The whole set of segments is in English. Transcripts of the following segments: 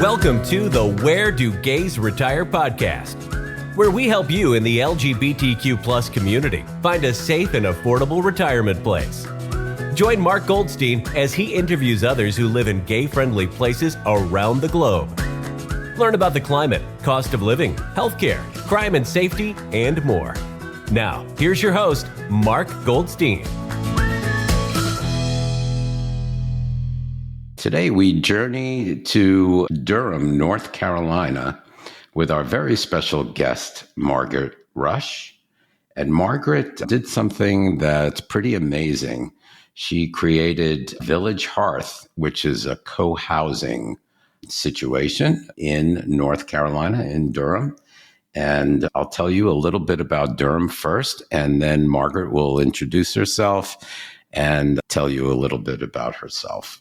Welcome to the Where Do Gays Retire podcast, where we help you in the LGBTQ plus community find a safe and affordable retirement place. Join Mark Goldstein as he interviews others who live in gay-friendly places around the globe. Learn about the climate, cost of living, healthcare, crime and safety, and more. Now, here's your host, Mark Goldstein. Today, we journey to Durham, North Carolina, with our very special guest, Margaret Roesch. And Margaret did something that's pretty amazing. She created Village Hearth, which is a co-housing situation in North Carolina, in Durham. And I'll tell you a little bit about Durham first, and then Margaret will introduce herself and tell you a little bit about herself.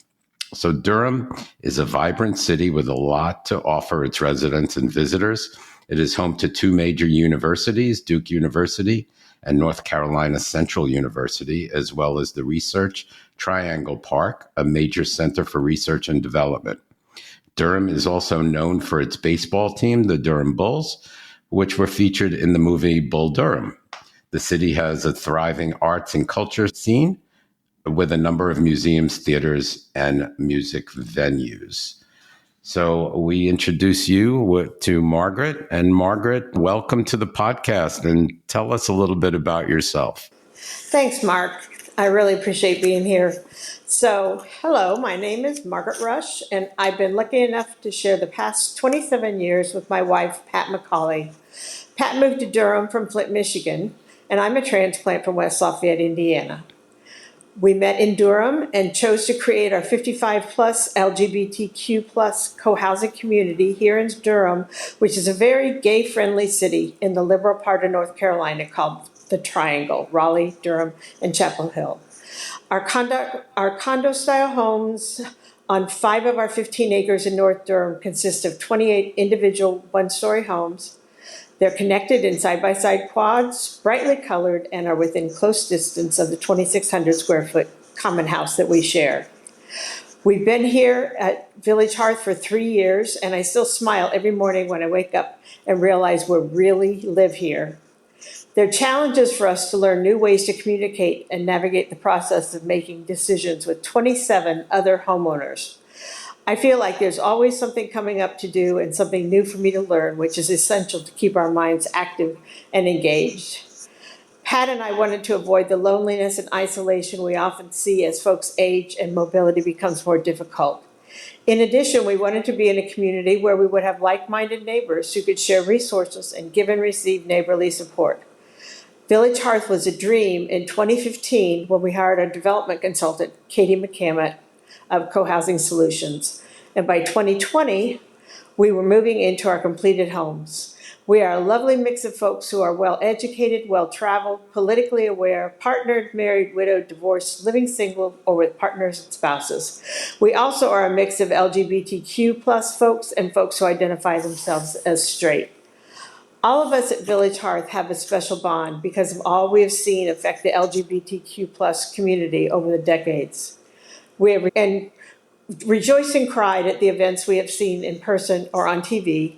So Durham is a vibrant city with a lot to offer its residents and visitors. It is home to two major universities, Duke University and North Carolina Central University, as well as the Research Triangle Park, a major center for research and development. Durham is also known for its baseball team, the Durham Bulls, which were featured in the movie Bull Durham. The city has a thriving arts and culture scene with a number of museums, theaters, and music venues. So we introduce you to Margaret. And Margaret, welcome to the podcast, and tell us a little bit about yourself. Thanks, Mark. I really appreciate being here. So, hello, my name is Margaret Roesch, and I've been lucky enough to share the past 27 years with my wife, Pat McAulay. Pat moved to Durham from Flint, Michigan, and I'm a transplant from West Lafayette, Indiana. We met in Durham and chose to create our 55 plus LGBTQ plus co-housing community here in Durham, which is a very gay-friendly city in the liberal part of North Carolina called the Triangle, Raleigh, Durham, and Chapel Hill. Our condo-style homes on 5 of our 15 acres in North Durham consist of 28 individual one-story homes. They're connected in side-by-side quads, brightly colored, and are within close distance of the 2,600 square foot common house that we share. We've been here at Village Hearth for 3 years, and I still smile every morning when I wake up and realize we really live here. There are challenges for us to learn new ways to communicate and navigate the process of making decisions with 27 other homeowners. I feel like there's always something coming up to do and something new for me to learn, which is essential to keep our minds active and engaged. Pat and I wanted to avoid the loneliness and isolation we often see as folks age and mobility becomes more difficult. In addition, we wanted to be in a community where we would have like-minded neighbors who could share resources and give and receive neighborly support. Village Hearth was a dream in 2015 when we hired our development consultant, Katie McCammett, of CoHousing Solutions. And by 2020, we were moving into our completed homes. We are a lovely mix of folks who are well-educated, well-traveled, politically aware, partnered, married, widowed, divorced, living single, or with partners and spouses. We also are a mix of LGBTQ plus folks and folks who identify themselves as straight. All of us at Village Hearth have a special bond because of all we have seen affect the LGBTQ plus community over the decades. We have rejoiced and cried at the events we have seen in person or on TV.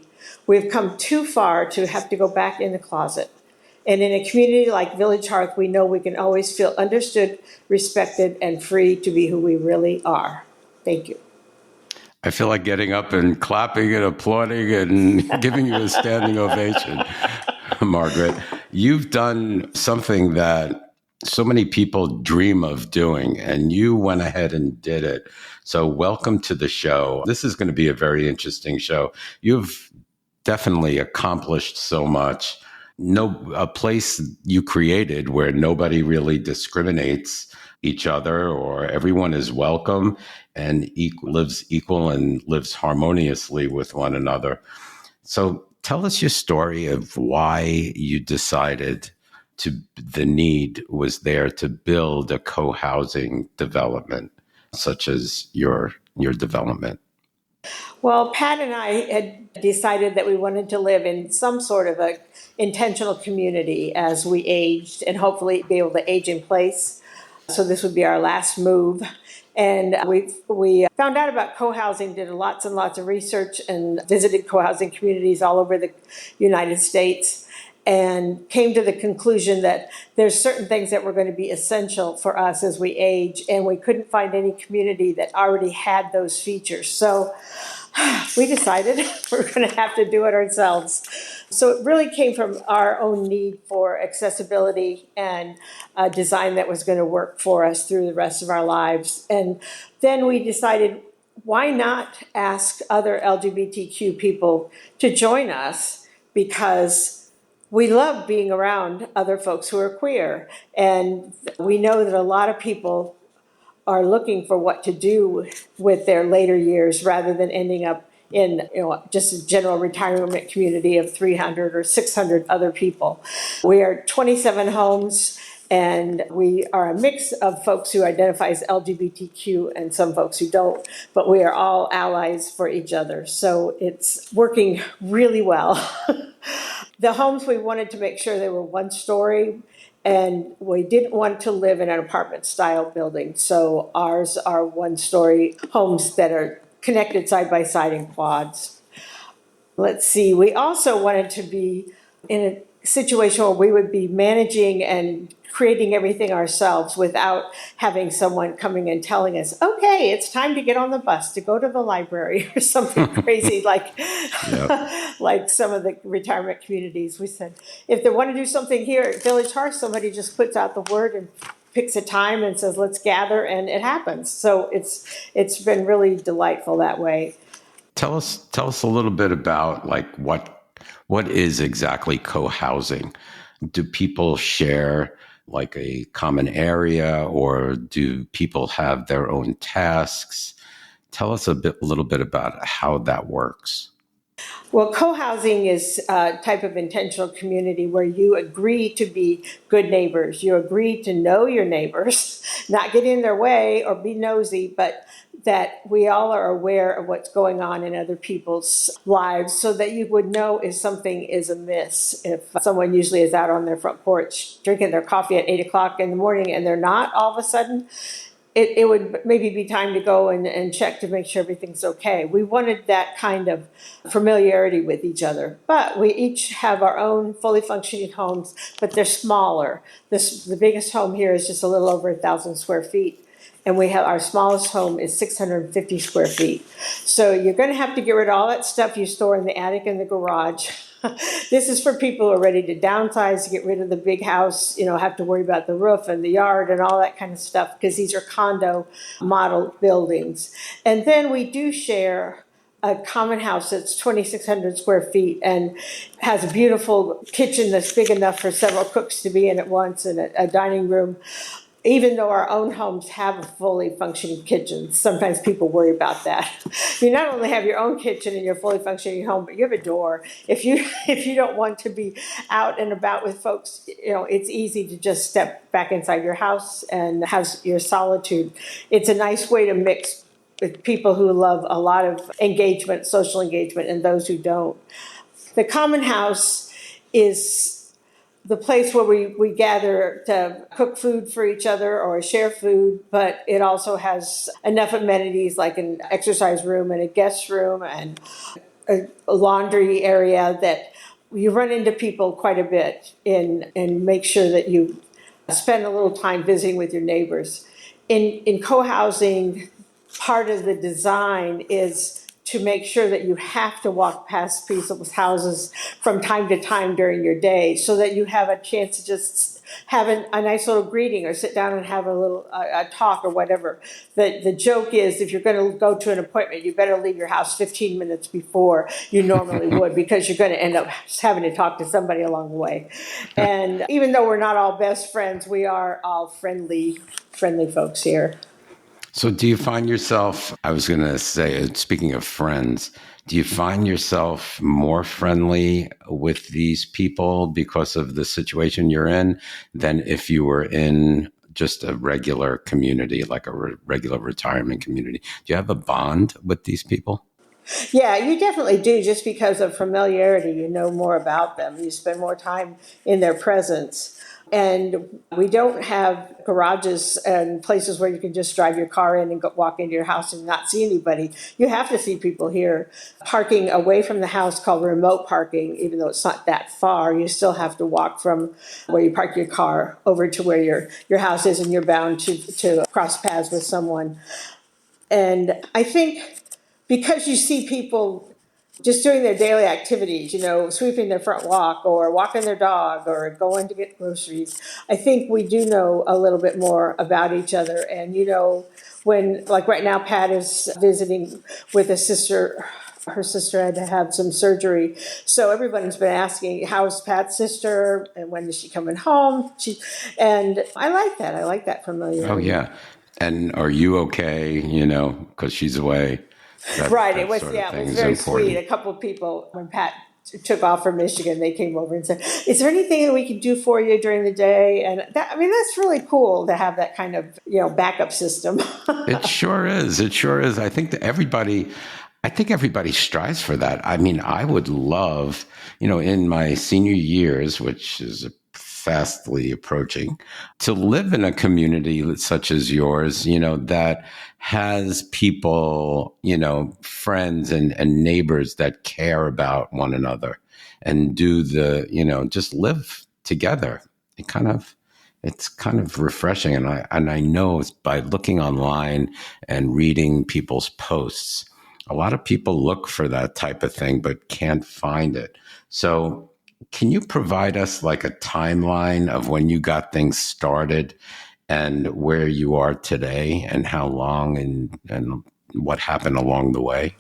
We have come too far to have to go back in the closet. And in a community like Village Hearth, we know we can always feel understood, respected, and free to be who we really are. Thank you. I feel like getting up and clapping and applauding and giving you a standing ovation, Margaret. You've done something that so many people dream of doing, and you went ahead and did it. So welcome to the show. This is going to be a very interesting show. You've definitely accomplished so much. A place you created where nobody really discriminates each other, or everyone is welcome and lives equal and lives harmoniously with one another. So tell us your story of why you decided the need was there to build a co-housing development such as your development. Well, Pat and I had decided that we wanted to live in some sort of a intentional community as we aged and hopefully be able to age in place. So this would be our last move. And we found out about co-housing, did lots and lots of research, and visited co-housing communities all over the United States, and came to the conclusion that there's certain things that were going to be essential for us as we age, and we couldn't find any community that already had those features. So we decided we're going to have to do it ourselves. So it really came from our own need for accessibility and a design that was going to work for us through the rest of our lives. And then we decided, why not ask other LGBTQ people to join us? Because we love being around other folks who are queer. And we know that a lot of people are looking for what to do with their later years rather than ending up in just a general retirement community of 300 or 600 other people. We are 27 homes, and we are a mix of folks who identify as LGBTQ and some folks who don't, but we are all allies for each other. So it's working really well. The homes, we wanted to make sure they were one story, and we didn't want to live in an apartment style building. So ours are one story homes that are connected side by side in quads. Let's see, we also wanted to be in a situation where we would be managing and creating everything ourselves without having someone coming and telling us, okay, it's time to get on the bus to go to the library or something crazy like, like some of the retirement communities. We said, if they want to do something here at Village Hearth, somebody just puts out the word and picks a time and says, let's gather, and it happens. So it's been really delightful that way. Tell us a little bit about like what is exactly co-housing? Do people share like a common area, or do people have their own tasks? Tell us a little bit about how that works. Well, co-housing is a type of intentional community where you agree to be good neighbors. You agree to know your neighbors, not get in their way or be nosy, but that we all are aware of what's going on in other people's lives so that you would know if something is amiss. If someone usually is out on their front porch drinking their coffee at 8 o'clock in the morning and they're not all of a sudden, it would maybe be time to go and check to make sure everything's okay. We wanted that kind of familiarity with each other. But we each have our own fully functioning homes, but they're smaller. The biggest home here is just a little over 1,000 square feet. And we have our smallest home is 650 square feet. So you're going to have to get rid of all that stuff you store in the attic and the garage. This is for people who are ready to downsize, to get rid of the big house, have to worry about the roof and the yard and all that kind of stuff, because these are condo model buildings. And then we do share a common house that's 2,600 square feet and has a beautiful kitchen that's big enough for several cooks to be in at once, and a dining room. Even though our own homes have a fully functioning kitchen, sometimes people worry about that. You not only have your own kitchen in your fully functioning home, but you have a door. If you don't want to be out and about with folks, it's easy to just step back inside your house and have your solitude. It's a nice way to mix with people who love a lot of engagement, social engagement, and those who don't. The common house is the place where we gather to cook food for each other or share food, but it also has enough amenities like an exercise room and a guest room and a laundry area that you run into people quite a bit and make sure that you spend a little time visiting with your neighbors. In co-housing, part of the design is to make sure that you have to walk past people's houses from time to time during your day so that you have a chance to just have a nice little greeting or sit down and have a little a talk or whatever. The joke is, if you're going to go to an appointment, you better leave your house 15 minutes before you normally would, because you're going to end up having to talk to somebody along the way. And even though we're not all best friends, we are all friendly folks here. So do you find yourself, I was going to say, speaking of friends, do you find yourself more friendly with these people because of the situation you're in than if you were in just a regular community, like a regular retirement community? Do you have a bond with these people? Yeah, you definitely do, just because of familiarity. You know more about them. You spend more time in their presence. And we don't have garages and places where you can just drive your car in and walk into your house and not see anybody. You have to see people here. Parking away from the house, called remote parking, even though it's not that far, you still have to walk from where you park your car over to where your house is, and you're bound to cross paths with someone. And I think because you see people just doing their daily activities, sweeping their front walk or walking their dog or going to get groceries, I think we do know a little bit more about each other. And, when, like right now, Pat is visiting with a sister. Her sister had to have some surgery. So everyone's been asking, how's Pat's sister? And when is she coming home? And I like that. I like that familiarity. Oh, yeah. And are you okay, because she's away? Right. It was very sweet. A couple of people, when Pat took off from Michigan, they came over and said, is there anything that we can do for you during the day? And that's really cool to have that kind of, backup system. It sure is. It sure is. I think everybody strives for that. I mean, I would love, in my senior years, which is fastly approaching, to live in a community such as yours, that has people, friends and neighbors that care about one another and do just live together. It's kind of refreshing. And I know by looking online and reading people's posts, a lot of people look for that type of thing, but can't find it. So can you provide us like a timeline of when you got things started and where you are today and how long and what happened along the way?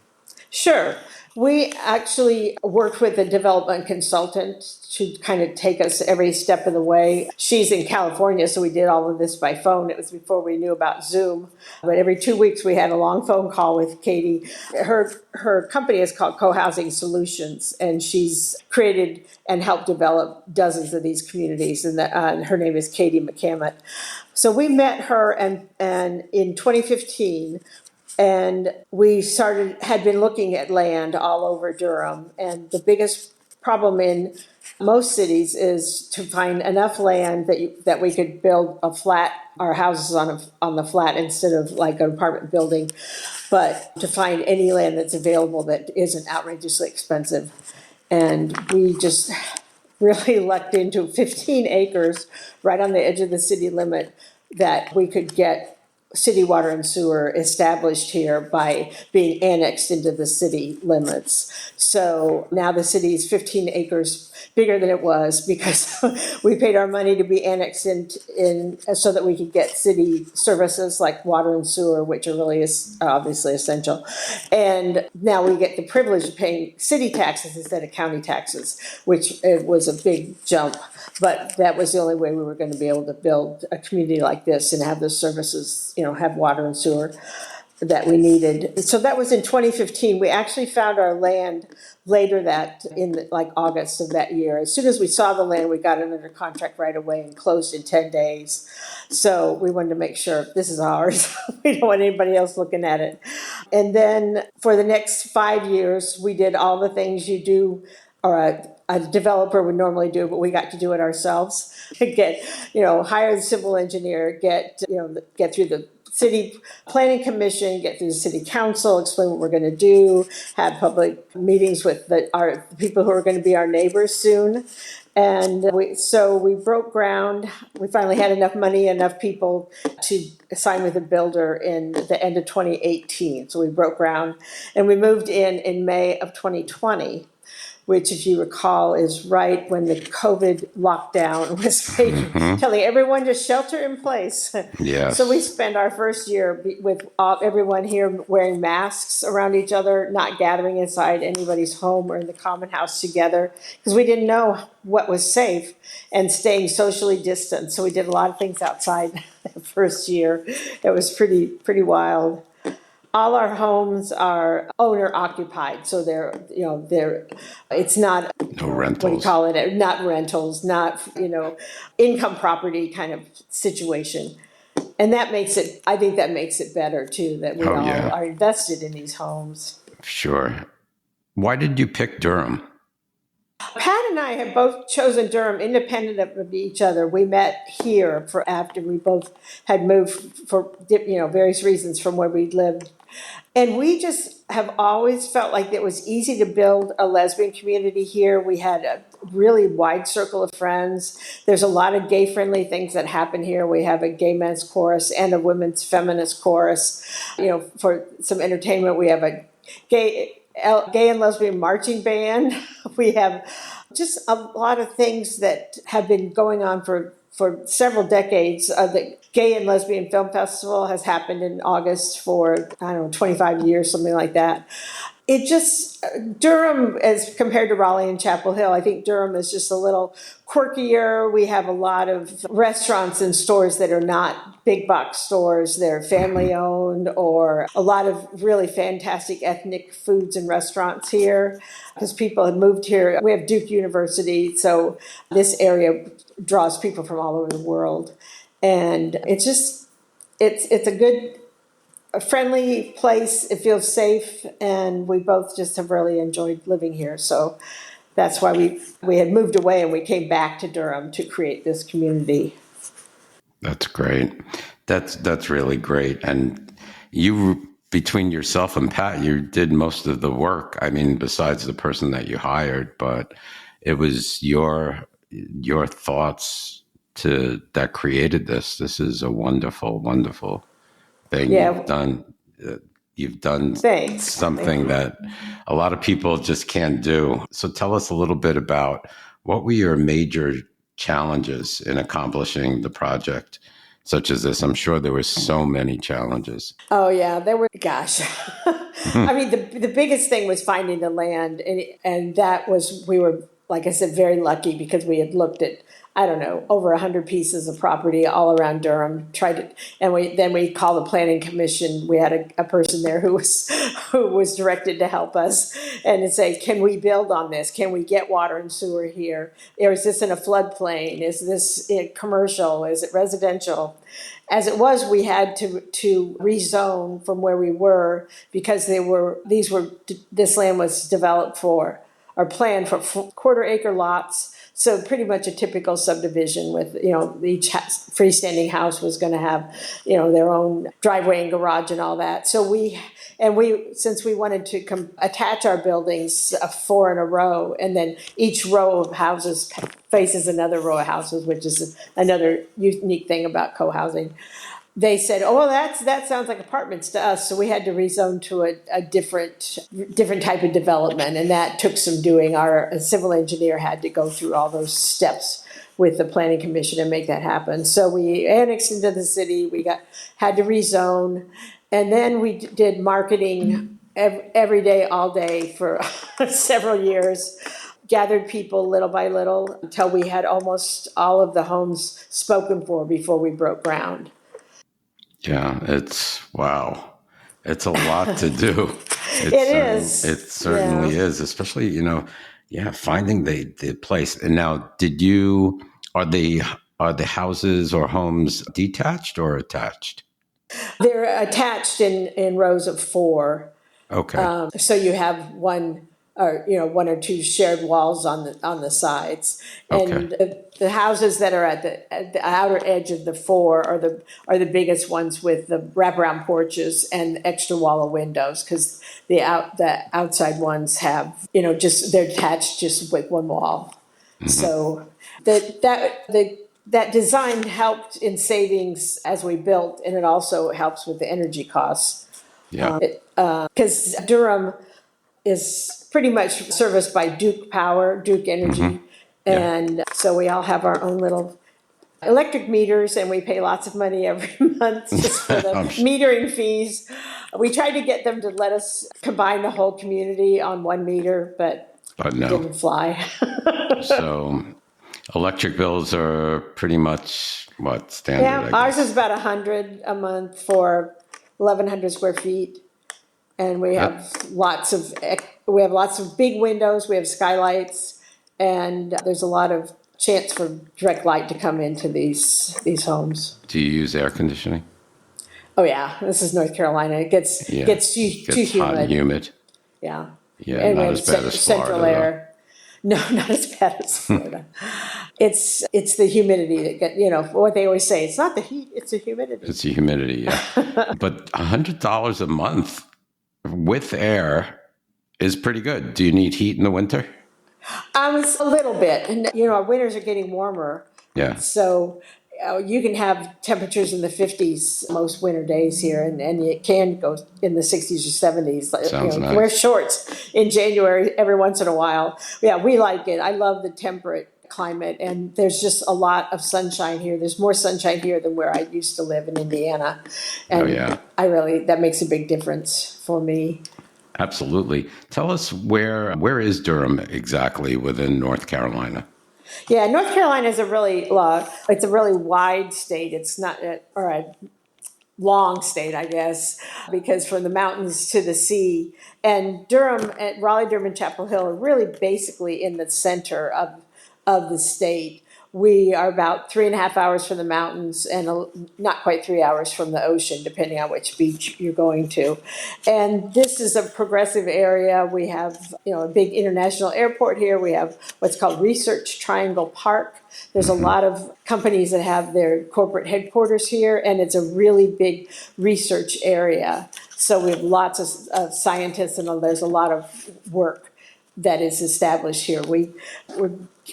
Sure. We actually worked with a development consultant to kind of take us every step of the way. She's in California, so we did all of this by phone. It was before we knew about Zoom. But every 2 weeks we had a long phone call with Katie. Her company is called CoHousing Solutions, and she's created and helped develop dozens of these communities. And her name is Katie McCammett. So we met her and in 2015. And we had been looking at land all over Durham. And the biggest problem in most cities is to find enough land that we could build our houses on the flat instead of like an apartment building, but to find any land that's available that isn't outrageously expensive. And we just really lucked into 15 acres right on the edge of the city limit that we could get city water and sewer established here by being annexed into the city limits. So now the city is 15 acres bigger than it was because we paid our money to be annexed in so that we could get city services like water and sewer, which are really obviously essential. And now we get the privilege of paying city taxes instead of county taxes, which it was a big jump. But that was the only way we were going to be able to build a community like this and have the services, have water and sewer that we needed. So that was in 2015. We actually found our land later in August of that year. As soon as we saw the land, we got it under contract right away and closed in 10 days. So we wanted to make sure this is ours. We don't want anybody else looking at it. And then for the next 5 years, we did all the things you do or a developer would normally do, but we got to do it ourselves. Hire the civil engineer, get through the city planning commission, get through the city council, explain what we're going to do, have public meetings with the people who are going to be our neighbors soon. And we broke ground. We finally had enough money, enough people to sign with a builder in the end of 2018. So we broke ground and we moved in May of 2020. Which, if you recall, is right when the COVID lockdown was telling everyone to shelter in place. Yes. So we spent our first year with everyone here wearing masks around each other, not gathering inside anybody's home or in the common house together, because we didn't know what was safe, and staying socially distant. So we did a lot of things outside the first year. It was pretty wild. All our homes are owner occupied, so it's not no rentals. What do you call it? Not rentals, not income property kind of situation, and I think that makes it better too. That we are invested in these homes. Sure. Why did you pick Durham? Pat and I have both chosen Durham independent of each other. We met here for after we both had moved for various reasons from where we lived. And we just have always felt like it was easy to build a lesbian community here. We had a really wide circle of friends. There's a lot of gay-friendly things that happen here. We have a gay men's chorus and a women's feminist chorus. For some entertainment, we have a gay and lesbian marching band. We have just a lot of things that have been going on for several decades. The Gay and Lesbian Film Festival has happened in August for, 25 years, something like that. It just, Durham, as compared to Raleigh and Chapel Hill, I think Durham is just a little quirkier. We have a lot of restaurants and stores that are not big box stores. They're family owned, or a lot of really fantastic ethnic foods and restaurants here because people have moved here. We have Duke University, so this area draws people from all over the world. And it's a friendly place. It feels safe, and we both just have really enjoyed living here. So that's why we had moved away and we came back to Durham to create this community. That's great. That's really great. And you, between yourself and Pat, you did most of the work. I mean, besides the person that you hired, but it was your thoughts that created this. This is a wonderful, wonderful thing you've done. You've done something that a lot of people just can't do. So tell us a little bit about what were your major challenges in accomplishing the project such as this? I'm sure there were so many challenges. Oh yeah, there were, gosh. I mean, the biggest thing was finding the land, and that was, we were, like I said, very lucky because we had looked at, over 100 pieces of property all around Durham. And we called the planning commission. We had a person there who was directed to help us and to say, can we build on this? Can we get water and sewer here? Or is this in a floodplain? Is this commercial? Is it residential? As it was, we had to rezone from where we were because this land was developed for, or planned for, quarter-acre lots. So pretty much a typical subdivision with, each freestanding house was going to have, their own driveway and garage and all that. So since we wanted to attach our buildings 4 in a row, and then each row of houses faces another row of houses, which is another unique thing about co-housing. They said, "Oh, well, that sounds like apartments to us." So we had to rezone to a different type of development, and that took some doing. Our civil engineer had to go through all those steps with the planning commission and make that happen. So we annexed into the city. We had to rezone, and then we did marketing every day, all day for several years. Gathered people little by little until we had almost all of the homes spoken for before we broke ground. Yeah, wow. It's a lot to do. It certainly is, especially, finding the place. And now, are the houses or homes detached or attached? They're attached in rows of 4. Okay. So you have one or two shared walls on the sides, and the houses that are at the outer edge of the 4 are the biggest ones with the wraparound porches and extra wall of windows, because the outside ones have they're attached just with one wall. Mm-hmm. So that design helped in savings as we built, and it also helps with the energy costs. Yeah, because Durham is pretty much serviced by Duke Power, Duke Energy. Mm-hmm. Yeah. And so we all have our own little electric meters, and we pay lots of money every month just for the metering fees. We tried to get them to let us combine the whole community on one meter, but no. It didn't fly. So electric bills are pretty much standard? Yeah, ours is about $100 a month for 1,100 square feet. And we have lots of big windows. We have skylights, and there's a lot of chance for direct light to come into these homes. Do you use air conditioning? Oh yeah, this is North Carolina. It gets too humid. Hot and humid. Yeah. Yeah, and not as bad as Florida. Central air. No, not as bad as Florida. It's the humidity that what they always say. It's not the heat, it's the humidity. It's the humidity, yeah. But $100 a month with air is pretty good. Do you need heat in the winter? It's a little bit. And, our winters are getting warmer. Yeah. So you can have temperatures in the 50s most winter days here, and it can go in the 60s or 70s. Sounds nice. Wear shorts in January every once in a while. Yeah, we like it. I love the temperate climate, and there's just a lot of sunshine here. There's more sunshine here than where I used to live in Indiana. And that makes a big difference for me. Absolutely. Tell us where is Durham exactly within North Carolina? Yeah, North Carolina is it's a really wide state. It's not, or a long state, I guess, because from the mountains to the sea. And Raleigh-Durham-Chapel Hill are really basically in the center of the state. We are about 3.5 hours from the mountains and not quite 3 hours from the ocean, depending on which beach you're going to. And this is a progressive area. We have, a big international airport here. We have what's called Research Triangle Park. There's a lot of companies that have their corporate headquarters here, and it's a really big research area. So we have lots of scientists, and there's a lot of work that is established here.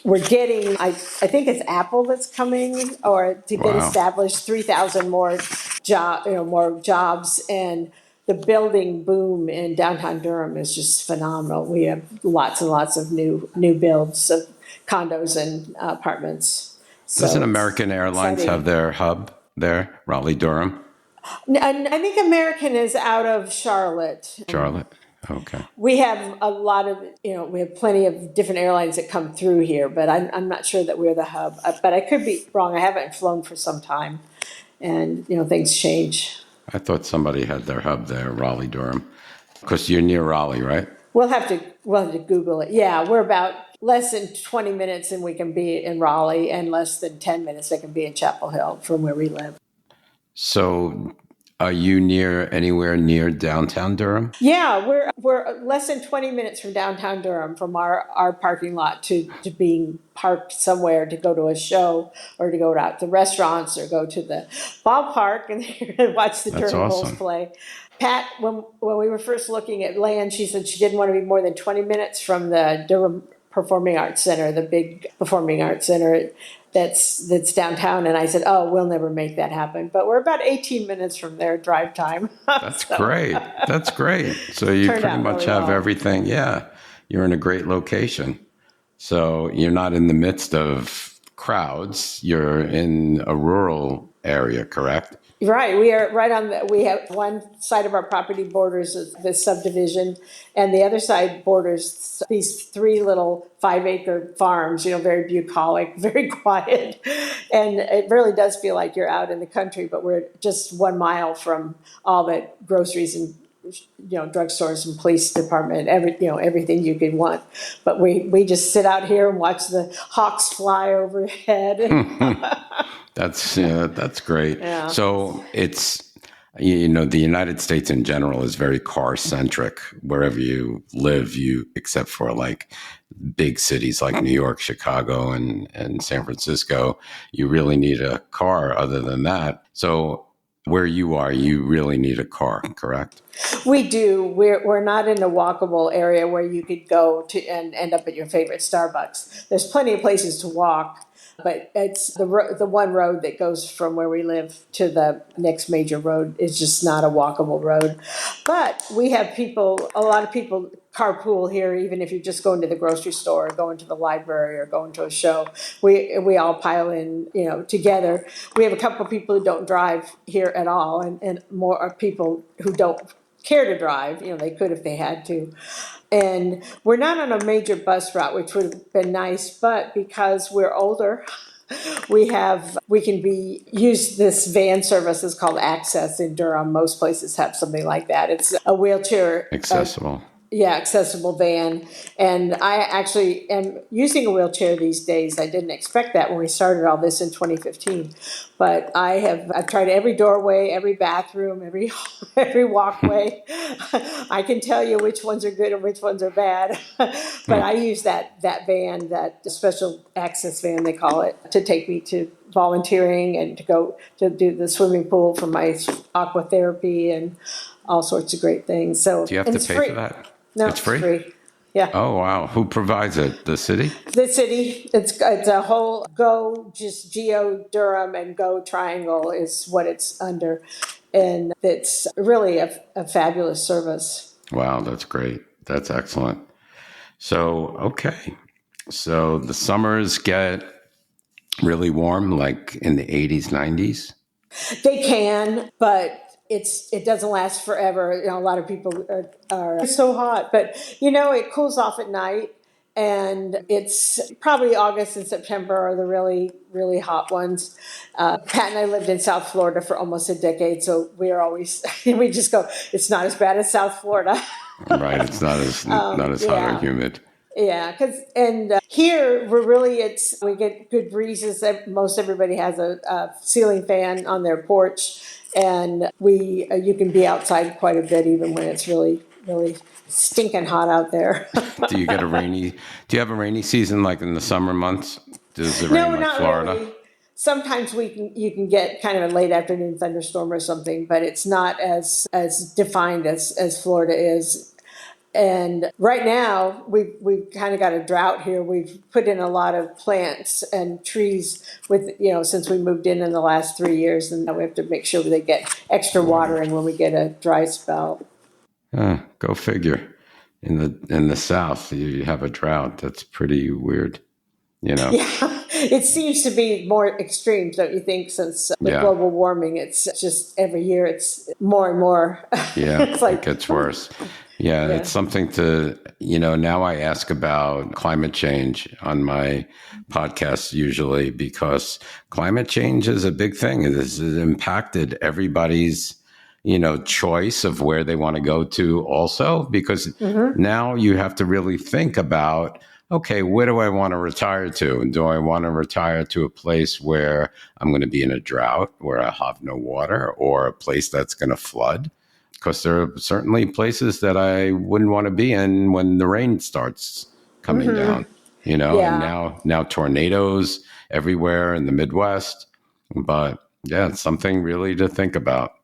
We're getting, I think it's Apple that's coming, or to get established, 3,000 more jobs, and the building boom in downtown Durham is just phenomenal. We have lots and lots of new builds of condos and apartments. Doesn't American Airlines have their hub there, Raleigh-Durham? I think American is out of Charlotte. Charlotte? Okay. We have a lot of, we have plenty of different airlines that come through here, but I'm not sure that we're the hub. But I could be wrong. I haven't flown for some time, and, things change. I thought somebody had their hub there, Raleigh-Durham, because you're near Raleigh, right? We'll have to Google it. Yeah, we're about less than 20 minutes and we can be in Raleigh, and less than 10 minutes they can be in Chapel Hill from where we live. So are you anywhere near downtown Durham? Yeah, we're less than 20 minutes from downtown Durham, from our parking lot to being parked somewhere to go to a show, or to go out to restaurants, or go to the ballpark and watch the Durham Bulls play. Pat, when we were first looking at land, she said she didn't want to be more than 20 minutes from the Durham Performing Arts Center, the big performing arts center that's downtown. And I said, we'll never make that happen. But we're about 18 minutes from there, drive time. That's great. That's great. So you pretty much have everything. Yeah, you're in a great location. So you're not in the midst of crowds. You're in a rural area, correct? Right. We are right we have one side of our property borders the subdivision, and the other side borders these 3 little 5-acre farms, very bucolic, very quiet. And it really does feel like you're out in the country, but we're just 1 mile from all the groceries and drugstores and police department, everything you could want. But we just sit out here and watch the hawks fly overhead. That's great. Yeah. So it's, the United States in general is very car centric. Wherever you live, except for like big cities like New York, Chicago, and San Francisco, you really need a car. Other than that, so where you are, you really need a car, correct? We do. We're not in a walkable area where you could go to and end up at your favorite Starbucks. There's plenty of places to walk, but it's the one road that goes from where we live to the next major road is just not a walkable road. But we have a lot of people carpool here, even if you're just going to the grocery store or going to the library or going to a show. We all pile in, together. We have a couple of people who don't drive here at all, and more people who don't care to drive. They could if they had to. And we're not on a major bus route, which would have been nice, but because we're older, we can use this van service. It's called Access in Durham. Most places have something like that. It's a wheelchair accessible. accessible van. And I actually am using a wheelchair these days. I didn't expect that when we started all this in 2015. But I've tried every doorway, every bathroom, every every walkway. I can tell you which ones are good and which ones are bad. But I use that van, that special access van they call it, to take me to volunteering and to go to do the swimming pool for my aqua therapy and all sorts of great things. So Do you have to pay for that? No, It's free? Yeah. Oh, wow. Who provides it? The city? The city, it's a whole just Geo Durham and Go Triangle is what it's under. And it's really a fabulous service. Wow, that's great. That's excellent. So, okay. So the summers get really warm, like in the 80s, 90s? They can, but it doesn't last forever. A lot of people are so hot, but it cools off at night, and it's probably August and September are the really, really hot ones. Pat and I lived in South Florida for almost a decade, so we are always we just go, it's not as bad as South Florida. Right, it's not as hot or humid. Yeah, because here we get good breezes. Most everybody has a ceiling fan on their porch, and you can be outside quite a bit even when it's really, really stinking hot out there. Do you have a rainy season like in the summer months? Does it rain No, like not Florida? really. Sometimes you can get kind of a late afternoon thunderstorm or something, but it's not as defined as Florida is. And right now, we've kind of got a drought here. We've put in a lot of plants and trees since we moved in the last 3 years, and now we have to make sure they get extra water in when we get a dry spell. Go figure. In the South, you have a drought. That's pretty weird. Yeah, it seems to be more extreme, don't you think? Since global warming, it's just every year it's more and more. Yeah, it's like, it gets worse. Yeah, it's something to, now I ask about climate change on my podcast usually because climate change is a big thing. It has impacted everybody's, choice of where they want to go to also, because now you have to really think about, okay, where do I want to retire to? And do I want to retire to a place where I'm going to be in a drought, where I have no water, or a place that's going to flood? Because there are certainly places that I wouldn't want to be in when the rain starts coming down, and now tornadoes everywhere in the Midwest. But yeah, it's something really to think about.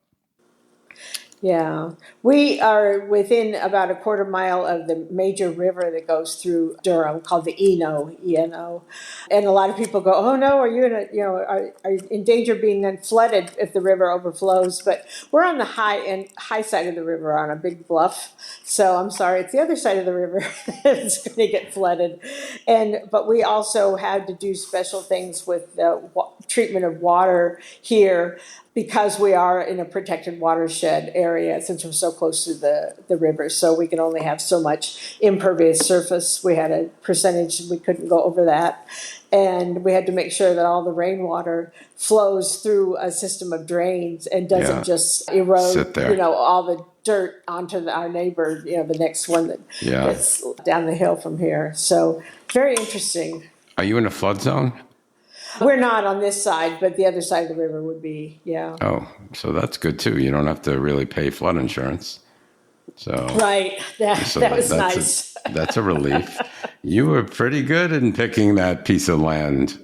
Yeah, we are within about a quarter mile of the major river that goes through Durham called the Eno. And a lot of people go, "Oh no, are you are you in danger of being then flooded if the river overflows?" But we're on the high side of the river on a big bluff. So I'm sorry, it's the other side of the river that's going to get flooded. But we also had to do special things with the treatment of water here, because we are in a protected watershed area, since we're so close to the river, so we can only have so much impervious surface. We had a percentage, we couldn't go over that. And we had to make sure that all the rainwater flows through a system of drains and doesn't just erode, all the dirt onto our neighbor, the next one that's down the hill from here. So very interesting. Are you in a flood zone? We're not on this side, but the other side of the river would be, yeah. Oh, so that's good too. You don't have to really pay flood insurance. So right, that was nice. That's a relief. You were pretty good in picking that piece of land.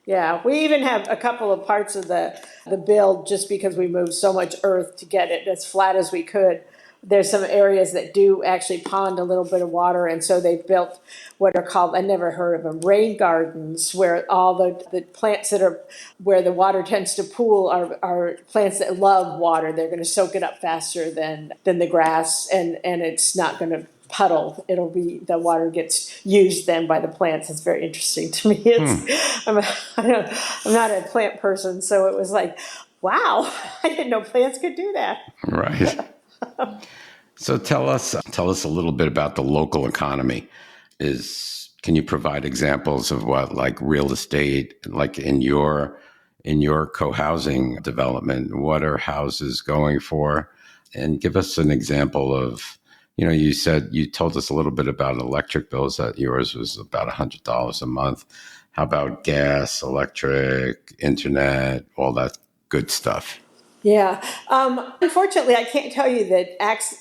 Yeah, we even have a couple of parts of the build, just because we moved so much earth to get it as flat as we could. There's some areas that do actually pond a little bit of water, and so they built what are called, I never heard of them, rain gardens, where all the plants that are where the water tends to pool are plants that love water. They're going to soak it up faster than the grass, and it's not going to puddle. It'll be, the water gets used then by the plants. It's very interesting to me. I'm not a plant person, so it was like, wow, I didn't know plants could do that. Right. So tell us a little bit about the local economy. Can you provide examples of what, like real estate, like in your co-housing development, what are houses going for? And give us an example of, you told us a little bit about electric bills, that yours was about $100 a month. How about gas, electric, internet, all that good stuff? Yeah. Unfortunately, I can't tell you the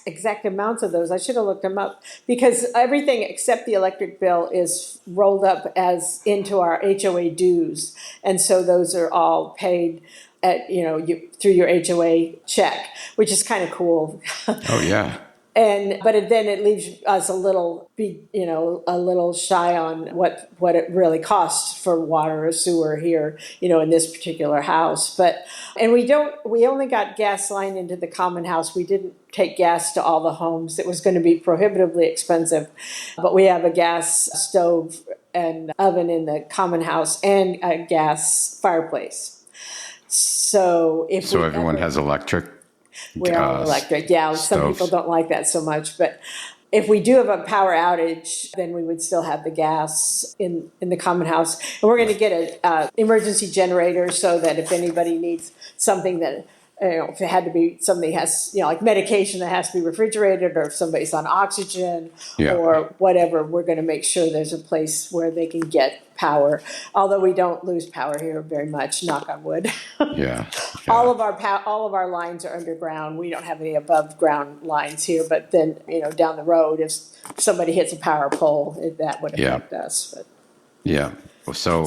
exact amounts of those. I should have looked them up because everything except the electric bill is rolled up as into our HOA dues. And so those are all paid at, through your HOA check, which is kind of cool. Oh, yeah. Then it leaves us a little shy on what it really costs for water or sewer here, in this particular house. And we only got gas line into the common house. We didn't take gas to all the homes. It was going to be prohibitively expensive, but we have a gas stove and oven in the common house and a gas fireplace. So everyone has electric. We're all electric. Yeah, some people don't like that so much. But if we do have a power outage, then we would still have the gas in the common house. And we're going to get an emergency generator so that if anybody needs something that, if it had to be something has, like medication that has to be refrigerated, or if somebody's on oxygen or whatever, we're going to make sure there's a place where they can get power. Although we don't lose power here very much, knock on wood. Yeah. All of our lines are underground. We don't have any above ground lines here, but then, down the road, if somebody hits a power pole, that would affect us. But. Yeah. So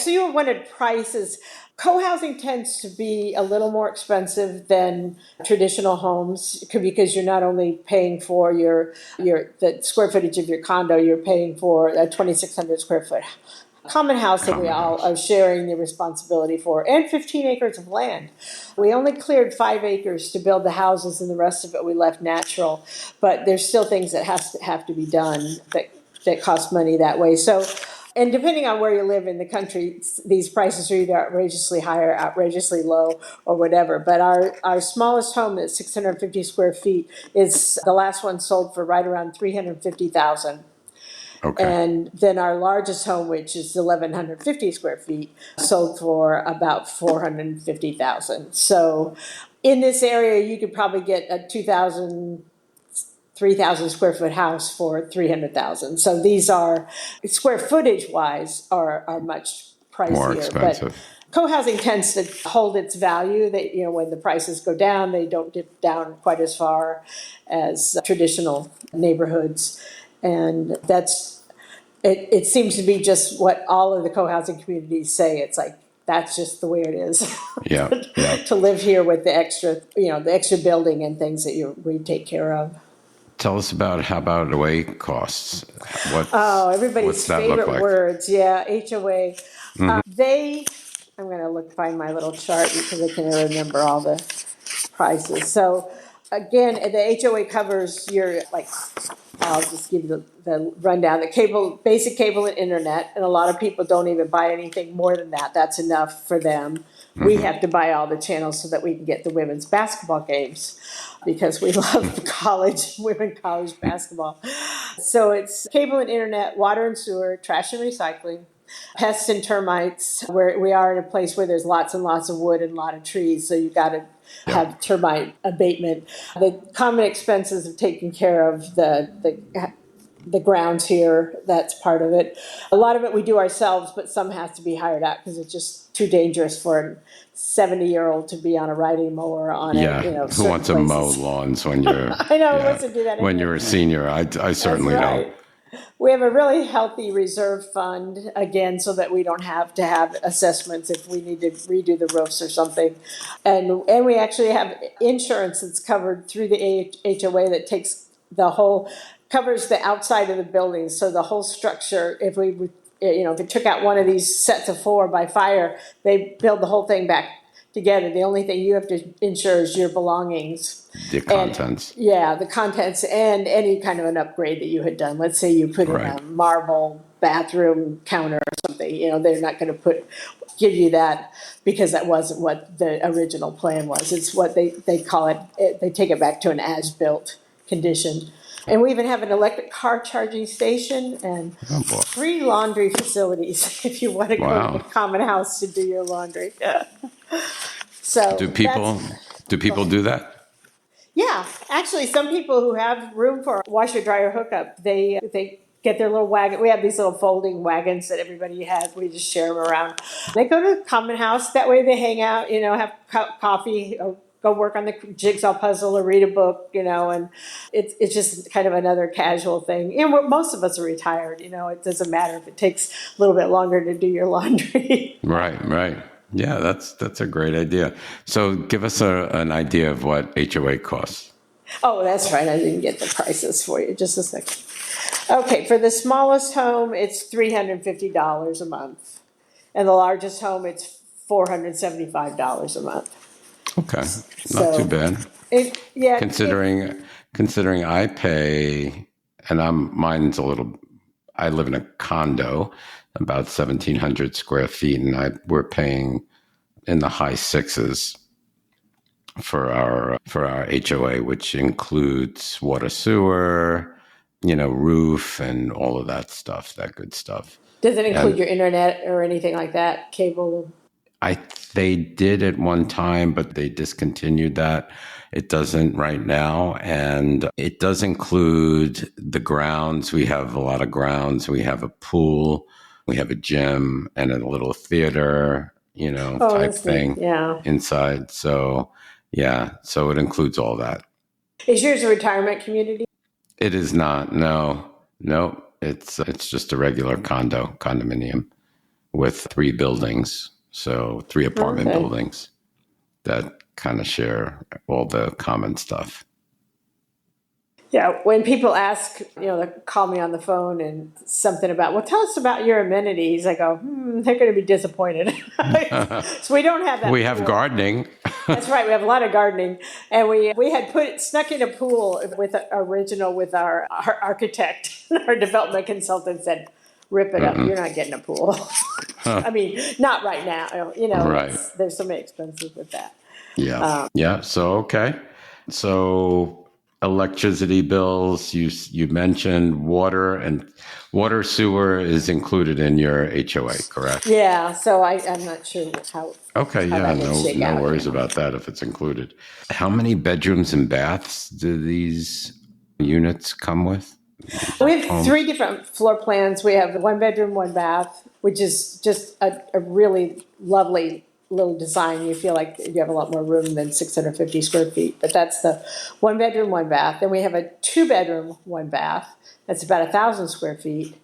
you wanted prices. Co-housing tends to be a little more expensive than traditional homes because you're not only paying for the square footage of your condo, you're paying for a 2,600 square foot common house that we all are sharing the responsibility for, and 15 acres of land. We only cleared 5 acres to build the houses, and the rest of it we left natural. But there's still things that have to be done that cost money that way. So. And depending on where you live in the country, these prices are either outrageously high or outrageously low or whatever. But our smallest home that's 650 square feet is the last one sold for right around $350,000. Okay. And then our largest home, which is 1,150 square feet, sold for about $450,000. So in this area, you could probably get a 3,000 square foot house for $300,000. So these are, square footage wise, are much pricier. More expensive. But co-housing tends to hold its value. That when the prices go down, they don't dip down quite as far as traditional neighborhoods, and it seems to be just what all of the co-housing communities say. It's like that's just the way it is. Yeah. To live here with the extra building and things that we take care of. Tell us about how about HOA costs. Everybody's favorite words. Yeah, HOA. Mm-hmm. I'm going to find my little chart because I can't remember all the prices. So again, the HOA covers your, I'll just give you the rundown. Basic cable and internet, and a lot of people don't even buy anything more than that. That's enough for them. Mm-hmm. We have to buy all the channels so that we can get the women's basketball games because we love women's college basketball. So it's cable and internet, water and sewer, trash and recycling, pests and termites, where we are in a place where there's lots and lots of wood and a lot of trees, so you've got to have termite abatement. The common expenses of taking care of the grounds here, that's part of it. A lot of it we do ourselves, but some has to be hired out because it's just too dangerous for a 70-year-old to be on a riding mower on who wants to mow lawns when you're I know, who wants to do that when you're a senior? I certainly don't. We have a really healthy reserve fund, again, so that we don't have to have assessments if we need to redo the roofs or something. And we actually have insurance that's covered through the HOA that covers the outside of the building. So the whole structure, if it took out one of these sets of 4 by fire, they build the whole thing back together. The only thing you have to insure is your belongings. The contents. The contents and any kind of an upgrade that you had done. Let's say you put in a marble bathroom counter or something. They're not going to give you that because that wasn't what the original plan was. It's what they call it. They take it back to an as-built condition. And we even have an electric car charging station and free laundry facilities if you want to go to the common house to do your laundry. So do people do that? Yeah, actually, some people who have room for a washer dryer hookup, they get their little wagon. We have these little folding wagons that everybody has. We just share them around. They go to the common house. That way, they hang out. Have coffee, or go work on the jigsaw puzzle, or read a book. And it's just kind of another casual thing. Most of us are retired. It doesn't matter if it takes a little bit longer to do your laundry. Right. Yeah, that's a great idea. So give us an idea of what HOA costs. Oh, that's right. I didn't get the prices for you. Just a second. Okay, for the smallest home, it's $350 a month. And the largest home, it's $475 a month. Okay, not too bad. Considering I pay, and mine's I live in a condo, about 1,700 square feet, and we're paying in the high sixes for our HOA, which includes water, sewer, roof, and all of that stuff, that good stuff. Does it include your internet or anything like that? Cable? They did at one time, but they discontinued that. It doesn't right now. And it does include the grounds. We have a lot of grounds. We have a pool, we have a gym, and a little theater, type thing inside. So, yeah. So it includes all that. Is yours a retirement community? It is not. No. It's just a regular condominium with 3 buildings. So 3 apartment buildings that kind of share all the common stuff. Yeah, when people ask, they call me on the phone and something about, tell us about your amenities. I go, they're going to be disappointed. So we don't have that. We have gardening. That's right. We have a lot of gardening. And we had snuck in a pool with our architect. Our development consultant said, rip it up. You're not getting a pool. I mean, not right now. Right. There's so many expenses with that. Yeah. So, okay. So electricity bills, you mentioned water, sewer is included in your HOA, correct? Yeah. So I'm not sure how. Okay. How No worries about that if it's included. How many bedrooms and baths do these units come with? We have 3 different floor plans. We have 1 bedroom, 1 bath, which is just a really lovely little design. You feel like you have a lot more room than 650 square feet, but that's the 1 bedroom, 1 bath. Then we have a 2 bedroom, 1 bath. That's about 1,000 square feet.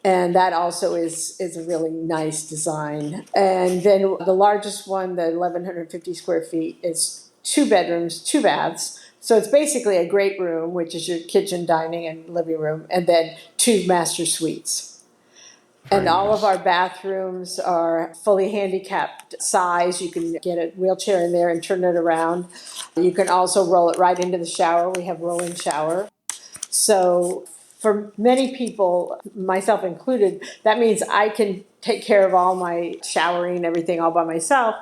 And that also is a really nice design. And then the largest one, the 1,150 square feet, is 2 bedrooms, 2 baths. So it's basically a great room, which is your kitchen, dining, and living room, and then 2 master suites. And all of our bathrooms are fully handicapped size. You can get a wheelchair in there and turn it around. You can also roll it right into the shower. We have rolling shower. So for many people, myself included, that means I can take care of all my showering and everything all by myself,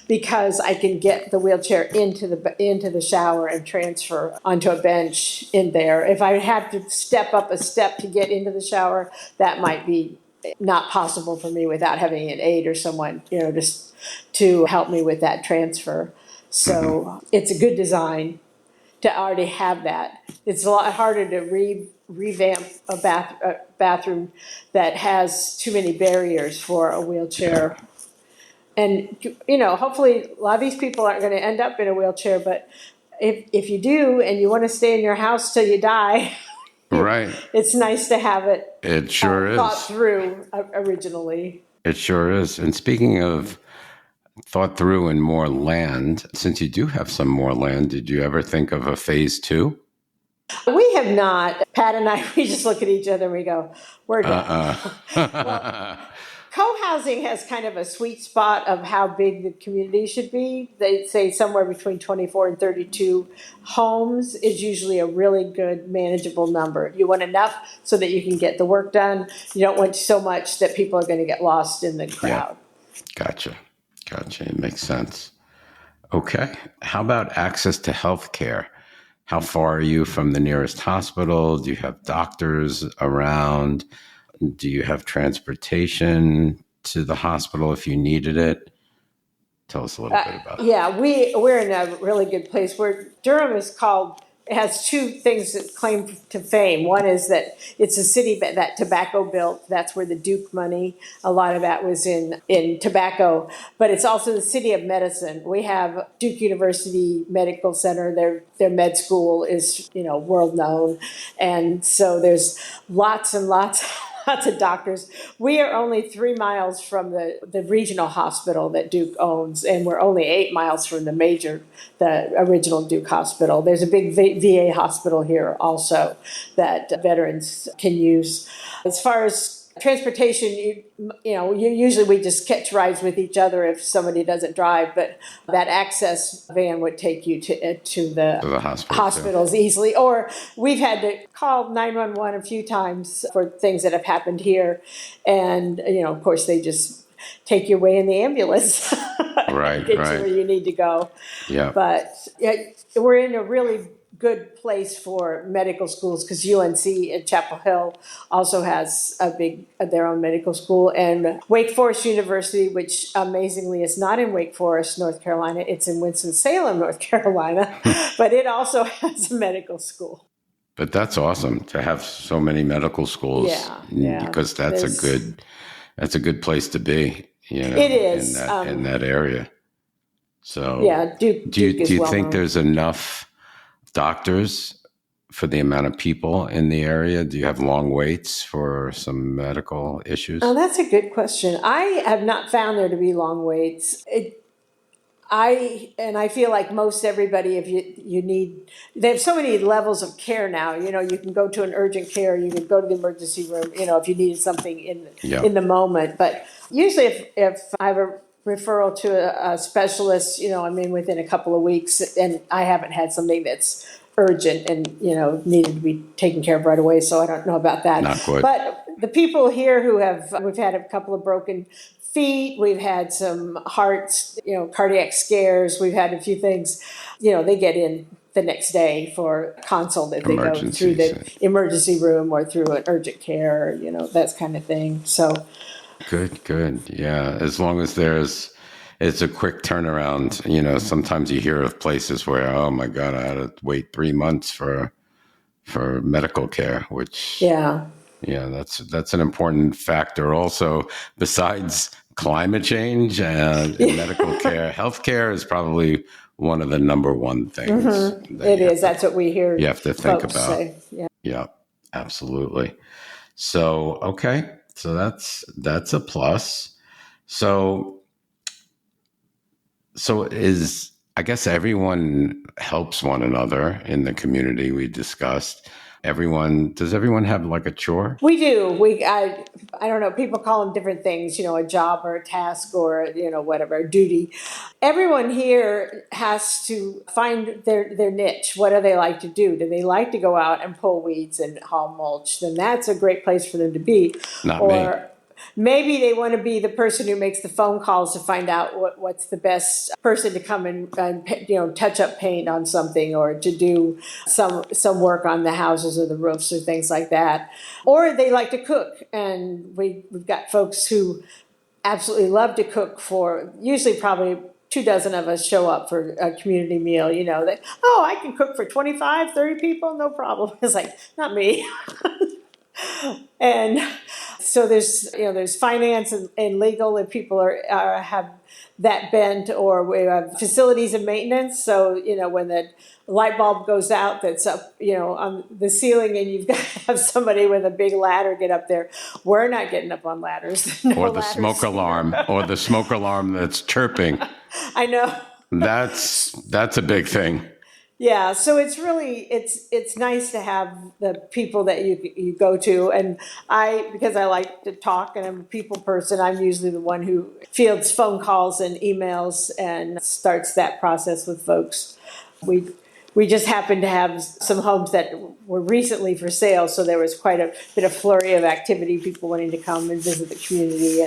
because I can get the wheelchair into the shower and transfer onto a bench in there. If I had to step up a step to get into the shower, that might be not possible for me without having an aide or someone, just to help me with that transfer. So it's a good design to already have that. It's a lot harder to revamp a bathroom that has too many barriers for a wheelchair. And, hopefully a lot of these people aren't going to end up in a wheelchair, but if you do and you want to stay in your house till you die, right, it's nice to have it. It sure is thought through originally. It sure is. And speaking of thought through and more land, since you do have some more land, did you ever think of a phase 2? We have not. Pat and I, we just look at each other and we go, we're done. Well, CoHousing has kind of a sweet spot of how big the community should be. They say somewhere between 24 and 32 homes is usually a really good, manageable number. You want enough so that you can get the work done. You don't want so much that people are going to get lost in the crowd. Yeah. Gotcha. It makes sense. Okay. How about access to health care? How far are you from the nearest hospital? Do you have doctors around? Do you have transportation to the hospital if you needed it? Tell us a little bit about it. Yeah, we're in a really good place. Where Durham is called, it has two things that claim to fame. One is that it's a city that tobacco built. That's where the Duke money, a lot of that was in tobacco. But it's also the city of medicine. We have Duke University Medical Center. Their med school is, world known. And so there's lots and lots lots of doctors. We are only 3 miles from the regional hospital that Duke owns, and we're only 8 miles from the original Duke hospital. There's a big VA hospital here also that veterans can use. As far as transportation, usually we just catch rides with each other if somebody doesn't drive, but that access van would take you to the hospitals easily. Or we've had to call 911 a few times for things that have happened here. And, of course, they just take you away in the ambulance. Right, get right. you where you need to go. Yeah. But we're in a really good place for medical schools because UNC at Chapel Hill also has their own medical school, and Wake Forest University, which amazingly is not in Wake Forest, North Carolina, it's in Winston-Salem, North Carolina, but it also has a medical school. But that's awesome to have so many medical schools. Yeah. Because that's a good place to be. It is in that area. So yeah, Duke do you well think known. There's enough doctors for the amount of people in the area? Do you have long waits for some medical issues? Oh, that's a good question. I have not found there to be long waits. I feel like most everybody, if you need, they have so many levels of care now. You can go to an urgent care, you can go to the emergency room, if you needed something in the moment. But usually if I have a referral to a specialist, I'm in within a couple of weeks, and I haven't had something that's urgent and, needed to be taken care of right away. So I don't know about that. Not good. But the people here we've had a couple of broken feet, we've had some hearts, cardiac scares, we've had a few things, they get in the next day for a consult if they go through the emergency room or through an urgent care, that kind of thing. So Good. Yeah. As long as it's a quick turnaround. Sometimes you hear of places where, oh my God, I had to wait 3 months for medical care, which, that's an important factor also, besides climate change and medical care. Healthcare is probably one of the number one things. Mm-hmm. It is. That's what we hear. You have to think about. Say. Yeah, absolutely. So, okay. So that's a plus. So I guess everyone helps one another in the community we discussed. Does everyone have like a chore? We do. I don't know, people call them different things, a job or a task or, whatever, a duty. Everyone here has to find their niche. What do they like to do? Do they like to go out and pull weeds and haul mulch? Then that's a great place for them to be. Not me. Maybe they want to be the person who makes the phone calls to find out what's the best person to come and touch up paint on something, or to do some work on the houses or the roofs or things like that. Or they like to cook, and we've got folks who absolutely love to cook for, usually probably 24 of us show up for a community meal, I can cook for 25, 30 people, no problem. It's like, not me. And so there's finance and legal, if people have that bent, or we have facilities and maintenance. So, when the light bulb goes out that's up, on the ceiling, and you've got to have somebody with a big ladder get up there. We're not getting up on ladders. No or the ladders. Smoke alarm, or the smoke alarm that's chirping. I know. That's a big thing. Yeah, so it's nice to have the people that you go to, and because I like to talk and I'm a people person, I'm usually the one who fields phone calls and emails and starts that process with folks. We just happened to have some homes that were recently for sale, so there was quite a bit of flurry of activity, people wanting to come and visit the community,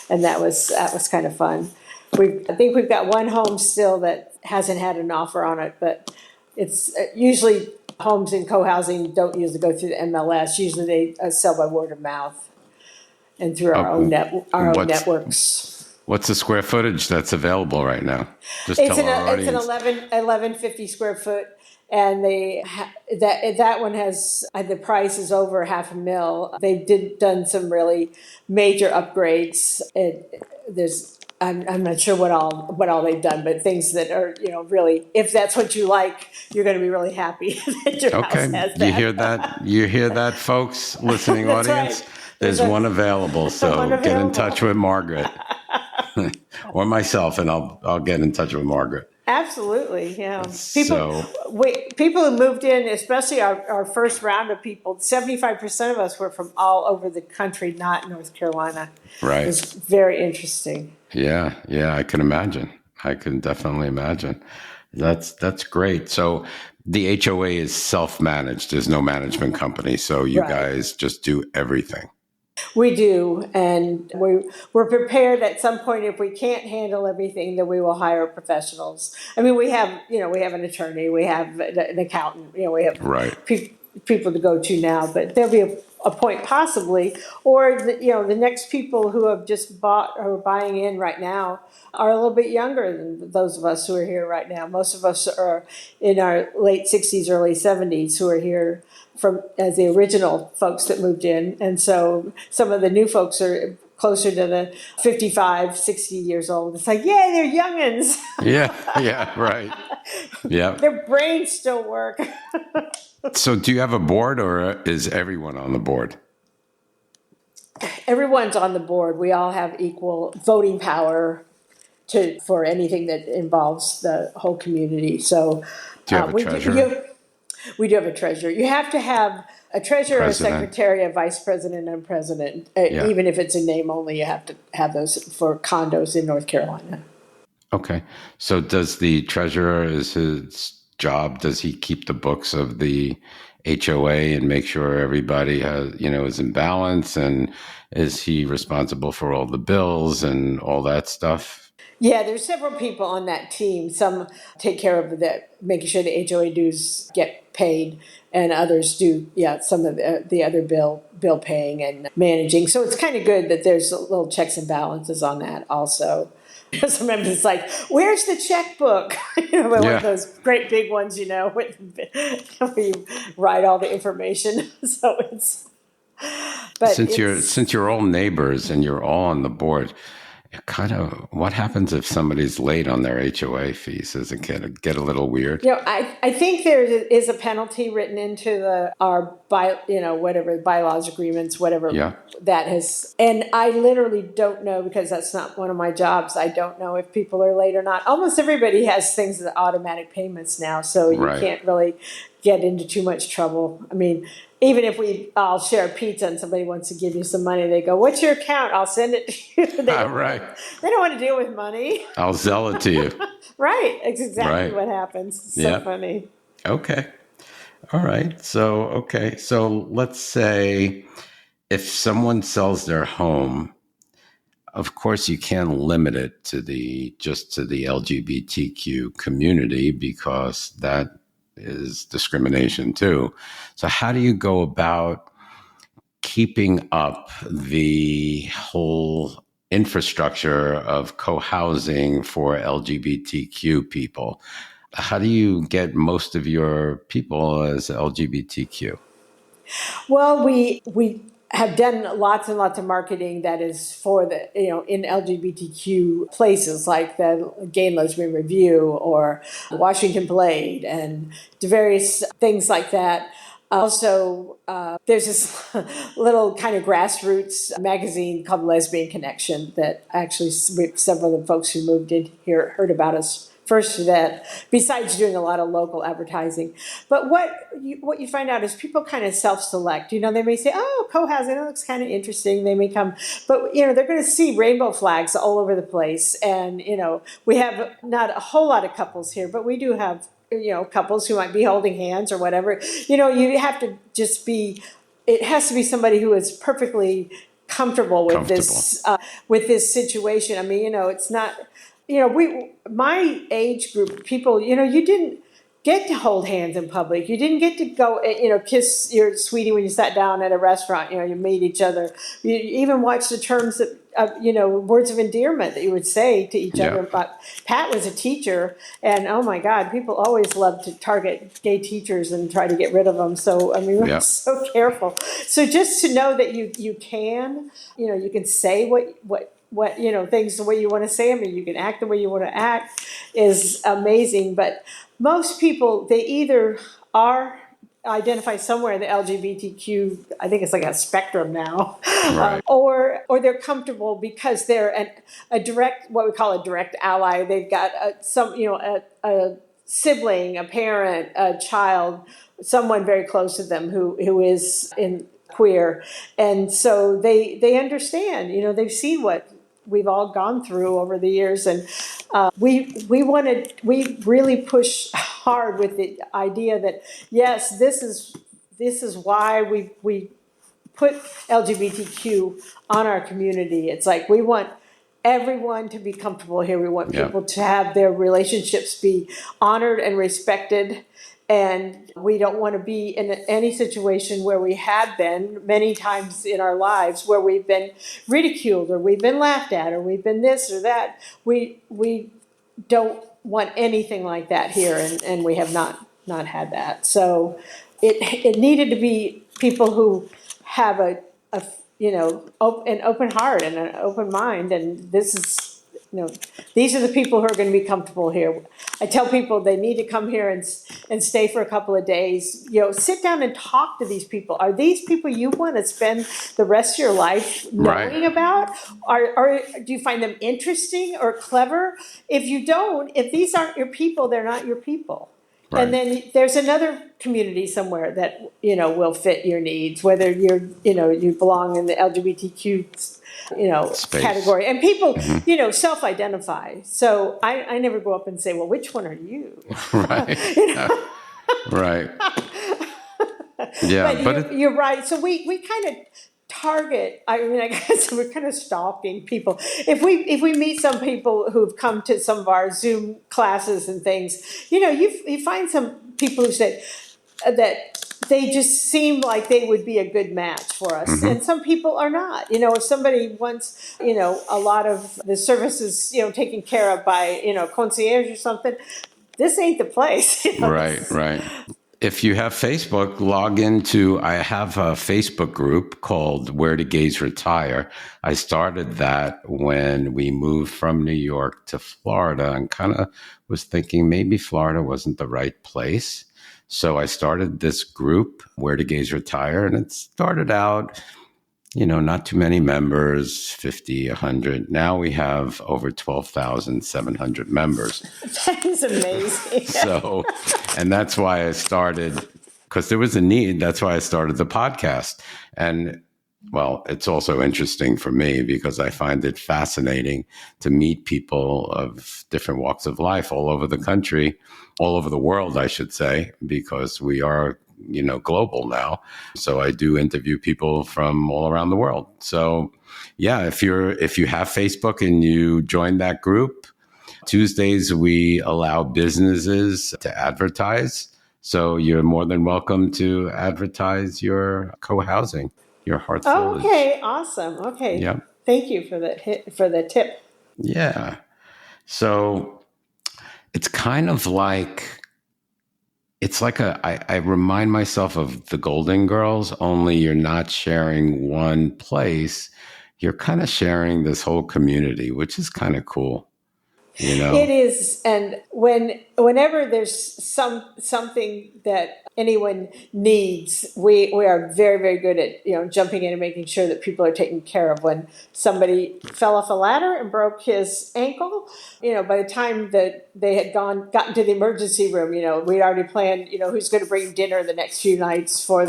and that was kind of fun. I think we've got one home still that hasn't had an offer on it, but it's usually homes in CoHousing don't usually go through the MLS. Usually they sell by word of mouth and through our own networks. What's the square footage that's available right now? Just It's tell our it's an audience. 1150 square foot, and that one has the price is over $500,000. They done some really major upgrades. I'm not sure what all they've done, but things that are really, if that's what you like, you're going to be really happy that your house Okay, has you that. hear that? You hear that, folks, listening That's audience? right. There's one available, so get in Unavailable. touch with Margaret or myself, and I'll get in touch with Margaret. Absolutely, yeah. So, People who moved in, especially our first round of people, 75% of us were from all over the country, not North Carolina. It right. was very interesting. Yeah, I can imagine. I can definitely imagine. That's great. So the HOA is self-managed. There's no management company. So you Right. guys just do everything. We do, and we're prepared at some point if we can't handle everything, then we will hire professionals. I mean, we have an attorney, we have an accountant, we have Right. people to go to now, but there'll be a point possibly, or the next people who have just bought or are buying in right now are a little bit younger than those of us who are here right now. Most of us are in our late 60s, early 70s who are here from as the original folks that moved in. And so some of the new folks are closer to the 55, 60 years old. It's like, yay, they're youngins. Yeah, right. Yeah. Their brains still work. So do you have a board or is everyone on the board? Everyone's on the board. We all have equal voting power for anything that involves the whole community. So Do you have a treasurer? We do have a treasurer. You have to have a treasurer, a President? secretary, a vice president, and president. Yeah. Even if it's a name only, you have to have those for condos in North Carolina. Okay. So does the treasurer, is his job, does he keep the books of the HOA and make sure everybody has, is in balance? And is he responsible for all the bills and all that stuff? Yeah, there's several people on that team. Some take care of making sure the HOA dues get paid, and others do, some of the other bill paying and managing. So it's kind of good that there's little checks and balances on that also. Sometimes it's like, where's the checkbook? One of those great big ones, where you write all the information. So Since you're all neighbors and you're all on the board, kind of what happens if somebody's late on their HOA fees? Does it get a little weird? I think there is a penalty written into our whatever bylaws, agreements, whatever that has. And I literally don't know, because that's not one of my jobs. I don't know if people are late or not. Almost everybody has things that automatic payments now, so you can't really get into too much trouble. I mean, even if we all share pizza and somebody wants to give you some money, they go, "What's your account? I'll send it to you." They don't want to deal with money. I'll sell it to you. Right. It's exactly what happens. It's so funny. Okay. All right. So let's say if someone sells their home, of course you can't limit it to the LGBTQ community, because that is discrimination too. So how do you go about keeping up the whole infrastructure of co-housing for LGBTQ people? How do you get most of your people as LGBTQ? Well, we have done lots and lots of marketing that is for in LGBTQ places like the Gay and Lesbian Review or Washington Blade and various things like that. Also, there's this little kind of grassroots magazine called Lesbian Connection that actually several of the folks who moved in here heard about us first for that, besides doing a lot of local advertising. But what you find out is people kind of self-select. They may say, "Oh, CoHousing, that looks kind of interesting." They may come, but they're going to see rainbow flags all over the place. And we have not a whole lot of couples here, but we do have couples who might be holding hands or whatever. You have to just be. It has to be somebody who is perfectly comfortable with this situation. I mean, it's not. My age group people, you didn't get to hold hands in public. You didn't get to go, kiss your sweetie when you sat down at a restaurant. You meet each other. You even watch the terms of, words of endearment that you would say to each other. But Pat was a teacher, and oh my God, people always love to target gay teachers and try to get rid of them. So, we're so careful. So just to know that you can, you can say what things the way you want to say them, and you can act the way you want to act is amazing. But most people, they either identify somewhere in the LGBTQ, I think it's like a spectrum now, Right. or they're comfortable because they're a direct, what we call a direct ally. They've got a sibling, a parent, a child, someone very close to them who is in queer, and so they understand. They've seen what we've all gone through over the years, and we really push hard with the idea that yes, this is why we put LGBTQ on our community. It's like we want everyone to be comfortable here. We want people to have their relationships be honored and respected. And we don't want to be in any situation where we have been many times in our lives where we've been ridiculed or we've been laughed at or we've been this or that. We don't want anything like that here, and we have not had that. So it needed to be people who have an open heart and an open mind, and this is. These are the people who are going to be comfortable here. I tell people they need to come here and stay for a couple of days. Sit down and talk to these people. Are these people you want to spend the rest of your life knowing about? Or do you find them interesting or clever? If you don't, if these aren't your people, they're not your people. Right. And then there's another community somewhere that will fit your needs, whether you belong in the LGBTQ Space. category. And people, self-identify. So I never go up and say, well, which one are you? Right. Right. Yeah. But you're right. So we kind of target, I guess we're kind of stalking people. If we meet some people who've come to some of our Zoom classes and things, you find some people who say that they just seem like they would be a good match for us. Mm-hmm. And some people are not. If somebody wants, a lot of the services, taken care of by, concierge or something, this ain't the place. Right. If you have Facebook, log into, I have a Facebook group called Where Do Gays Retire? I started that when we moved from New York to Florida and kind of was thinking maybe Florida wasn't the right place. So I started this group, Where Do Gays Retire? And it started out, not too many members, 50, 100. Now we have over 12,700 members. That is amazing. So, and that's why I started, because there was a need. That's why I started the podcast. And well, it's also interesting for me because I find it fascinating to meet people of different walks of life all over the country, all over the world, I should say, because we are, global now. So I do interview people from all around the world. So yeah, if you have Facebook and you join that group, Tuesdays we allow businesses to advertise. So you're more than welcome to advertise your CoHousing, your Hearth Village. Okay, awesome. Okay. Yep. Thank you for the tip. Yeah. So it's kind of like, I remind myself of the Golden Girls, only you're not sharing one place. You're kind of sharing this whole community, which is kind of cool. It is. And whenever there's something that anyone needs, we are very, very good at, jumping in and making sure that people are taken care of. When somebody fell off a ladder and broke his ankle, by the time that they had gotten to the emergency room, we'd already planned, who's going to bring dinner the next few nights for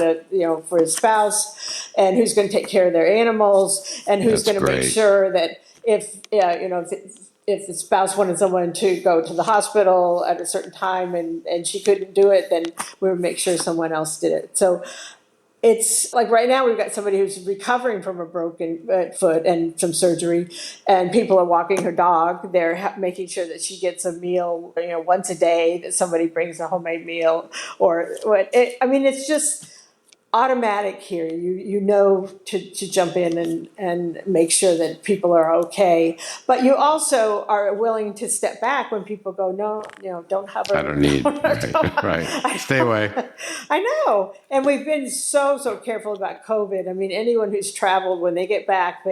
for his spouse, and who's going to take care of their animals, and who's going to make sure that if the spouse wanted someone to go to the hospital at a certain time and she couldn't do it, then we would make sure someone else did it. So it's like right now we've got somebody who's recovering from a broken foot and some surgery, and people are walking her dog. They're making sure that she gets a meal, once a day, that somebody brings a homemade meal or what. It's just automatic here. You know to jump in and make sure that people are okay. But you also are willing to step back when people go, no, don't hover. I don't need, right. Stay away. I know. And we've been so careful about COVID. I mean, anyone who's traveled, when they get back,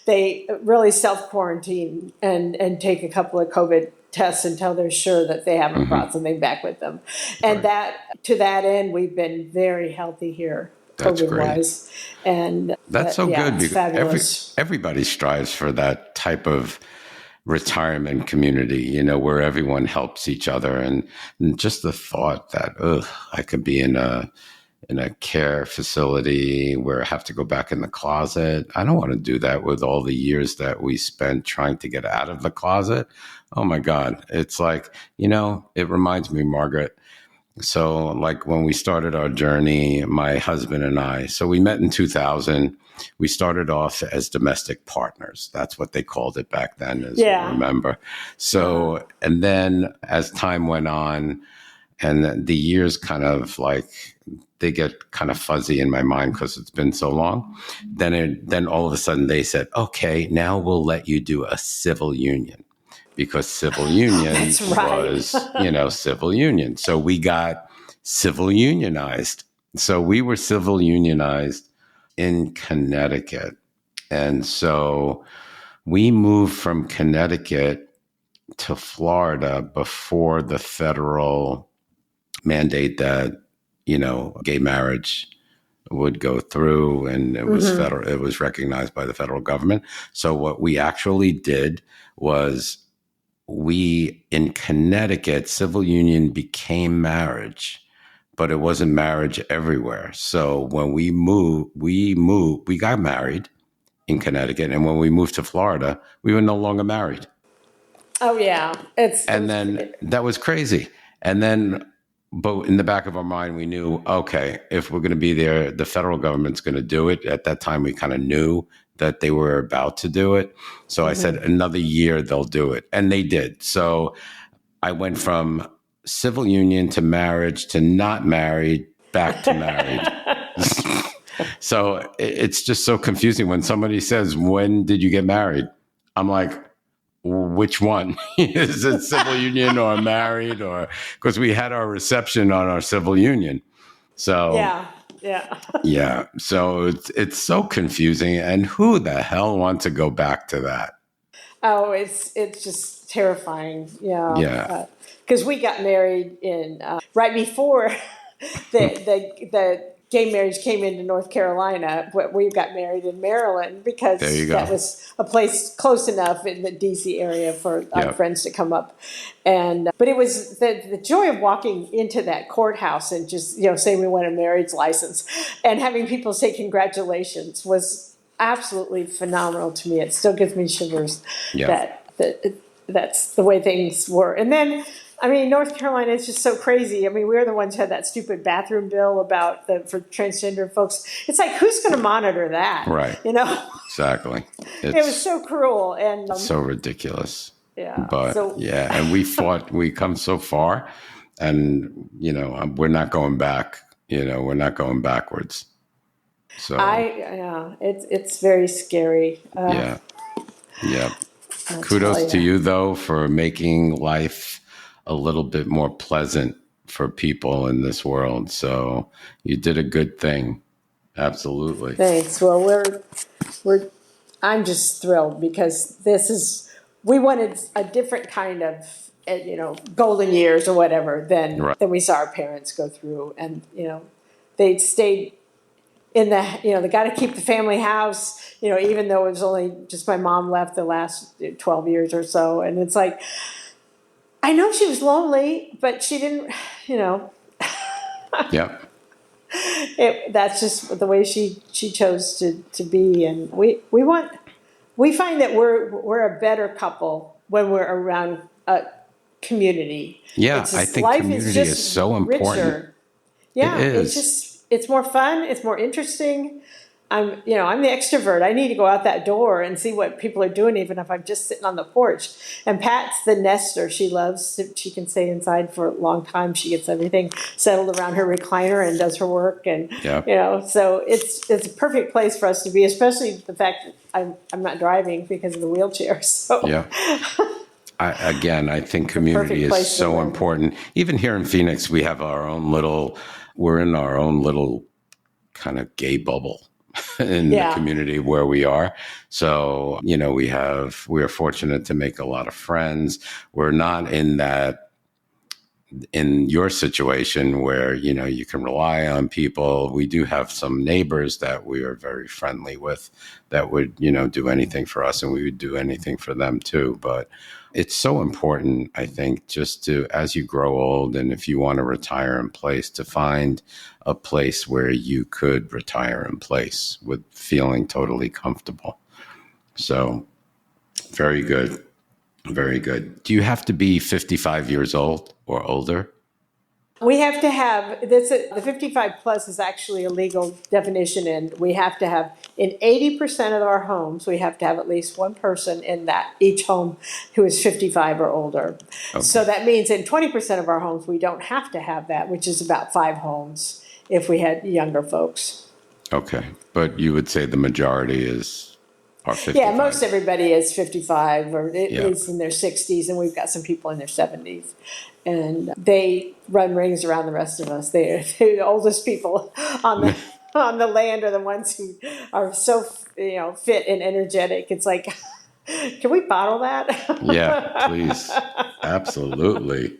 they really self-quarantine and take a couple of COVID tests until they're sure that they haven't brought something back with them. And to that end, we've been very healthy here, COVID-wise. And that's so good because everybody strives for that type of retirement community, where everyone helps each other. And just the thought that, I could be in a care facility where I have to go back in the closet. I don't want to do that with all the years that we spent trying to get out of the closet. Oh my God. It's like, it reminds me, Margaret. So like when we started our journey, my husband and I, so we met in 2000. We started off as domestic partners. That's what they called it back then, as you remember. So, and then as time went on and the years kind of like, they get kind of fuzzy in my mind because it's been so long. Then all of a sudden they said, okay, now we'll let you do a civil union. Because civil union was, civil union. So we got civil unionized. So we were civil unionized in Connecticut. And so we moved from Connecticut to Florida before the federal mandate that, gay marriage would go through, and it was it was recognized by the federal government. So what we actually did was, we, in Connecticut, civil union became marriage, but it wasn't marriage everywhere. So when we got married in Connecticut. And when we moved to Florida, we were no longer married. Oh, yeah. That was crazy. And then, but in the back of our mind, we knew, okay, if we're going to be there, the federal government's going to do it. At that time, we kind of knew that they were about to do it. So I said, another year, they'll do it. And they did. So I went from civil union to marriage to not married, back to married. So it's just so confusing when somebody says, when did you get married? I'm like, which one? Is it civil union or married? Or because we had our reception on our civil union. So yeah. So it's so confusing. And who the hell wants to go back to that? Oh, it's just terrifying. Yeah. Because we got married in right before the gay marriage came into North Carolina. We got married in Maryland because that was a place close enough in the DC area for our friends to come up. And but it was the joy of walking into that courthouse and just saying we want a marriage license and having people say congratulations was absolutely phenomenal to me. It still gives me shivers that's the way things were. And then, I mean, North Carolina is just so crazy. I mean, we were the ones who had that stupid bathroom bill for transgender folks. It's like, who's going to monitor that? Right. Exactly. It was so cruel and so ridiculous. Yeah. But and we come so far, and we're not going back. We're not going backwards. So it's very scary. Yeah. Kudos to you, though, for making life a little bit more pleasant for people in this world. So you did a good thing. Absolutely. Thanks. Well, I'm just thrilled because we wanted a different kind of, golden years or whatever than we saw our parents go through. And, they stayed in they got to keep the family house, even though it was only just my mom left the last 12 years or so. And it's like, I know she was lonely, but she didn't, Yeah. That's just the way she chose to be. And we find that we're a better couple when we're around a community. Yeah, I think community is so important. Richer. Yeah, it's just it's more fun. It's more interesting. I'm the extrovert. I need to go out that door and see what people are doing, even if I'm just sitting on the porch. And Pat's the nester. She can stay inside for a long time. She gets everything settled around her recliner and does her work. And, so it's a perfect place for us to be, especially the fact that I'm not driving because of the wheelchair. So Yeah. I think community is so important. Even here in Phoenix, we're in our own little kind of gay bubble in the community where we are. So, we are fortunate to make a lot of friends. We're not in your situation where, you can rely on people. We do have some neighbors that we are very friendly with that would, do anything for us, and we would do anything for them too. But it's so important, I think, just to, as you grow old, and if you want to retire in place, to find a place where you could retire in place with feeling totally comfortable. So very good. Very good. Do you have to be 55 years old or older? We have to have this. The 55 plus is actually a legal definition, and we have to have in 80% of our homes, we have to have at least one person in each home who is 55 or older. Okay. So that means in 20% of our homes, we don't have to have that, which is about 5 homes if we had younger folks. Okay. But you would say the majority are 55. Yeah, most everybody is 55 or is in their 60s, and we've got some people in their 70s. And they run rings around the rest of us. They're the oldest people on the land are the ones who are so fit and energetic. It's like, can we bottle that? Yeah, please. Absolutely.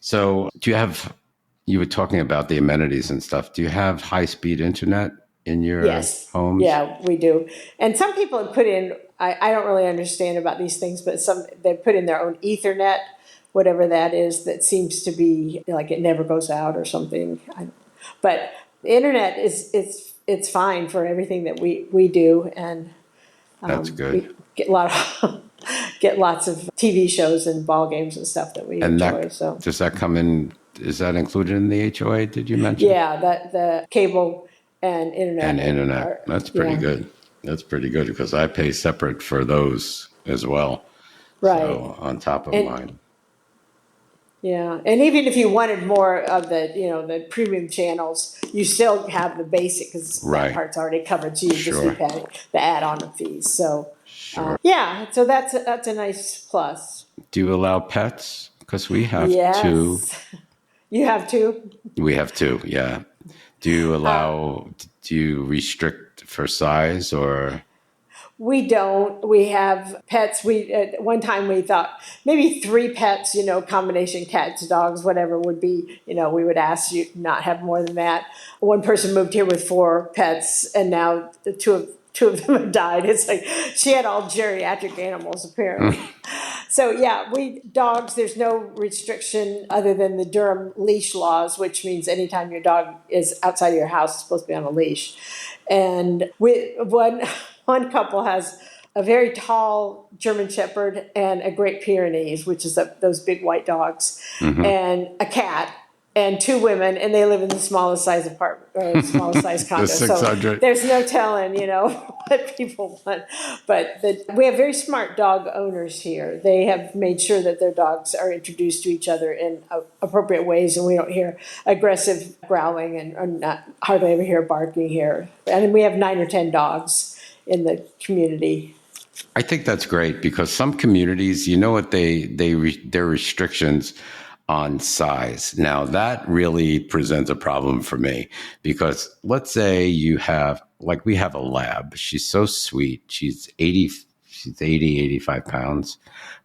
So you were talking about the amenities and stuff. Do you have high-speed internet in your homes? Yeah, we do. And some people have put in, I don't really understand about these things, but they've put in their own Ethernet, whatever that is, that seems to be like it never goes out or something. But the internet it's fine for everything that we do, and that's good. We get lots of TV shows and ball games and stuff that we enjoy. So does that come in? Is that included in the HOA? Did you mention? Yeah, the cable and internet. That's pretty good. That's pretty good because I pay separate for those as well. Right. So on top of mine. Yeah, and even if you wanted more of the premium channels, you still have the basic because that part's already covered. So you just be paying the add-on fees. So so that's a nice plus. Do you allow pets? Because we have 2. You have 2? We have 2. Yeah. Do you allow? Do you restrict for size or? We don't. We have pets. At one time we thought maybe 3 pets, combination cats, dogs, whatever would be, we would ask you not have more than that. One person moved here with 4 pets, and now two of them have died. It's like she had all geriatric animals apparently. So dogs, there's no restriction other than the Durham leash laws, which means anytime your dog is outside of your house, it's supposed to be on a leash. And one couple has a very tall German Shepherd and a Great Pyrenees, which is those big white dogs, and a cat, and 2 women, and they live in the smallest size apartment, smallest size condo. So there's no telling, what people want. But we have very smart dog owners here. They have made sure that their dogs are introduced to each other in appropriate ways, and we don't hear aggressive growling and not hardly ever hear barking here. And we have 9 or 10 dogs in the community. I think that's great because some communities, what their restrictions on size. Now that really presents a problem for me because let's say we have a lab. She's so sweet. She's 85 pounds,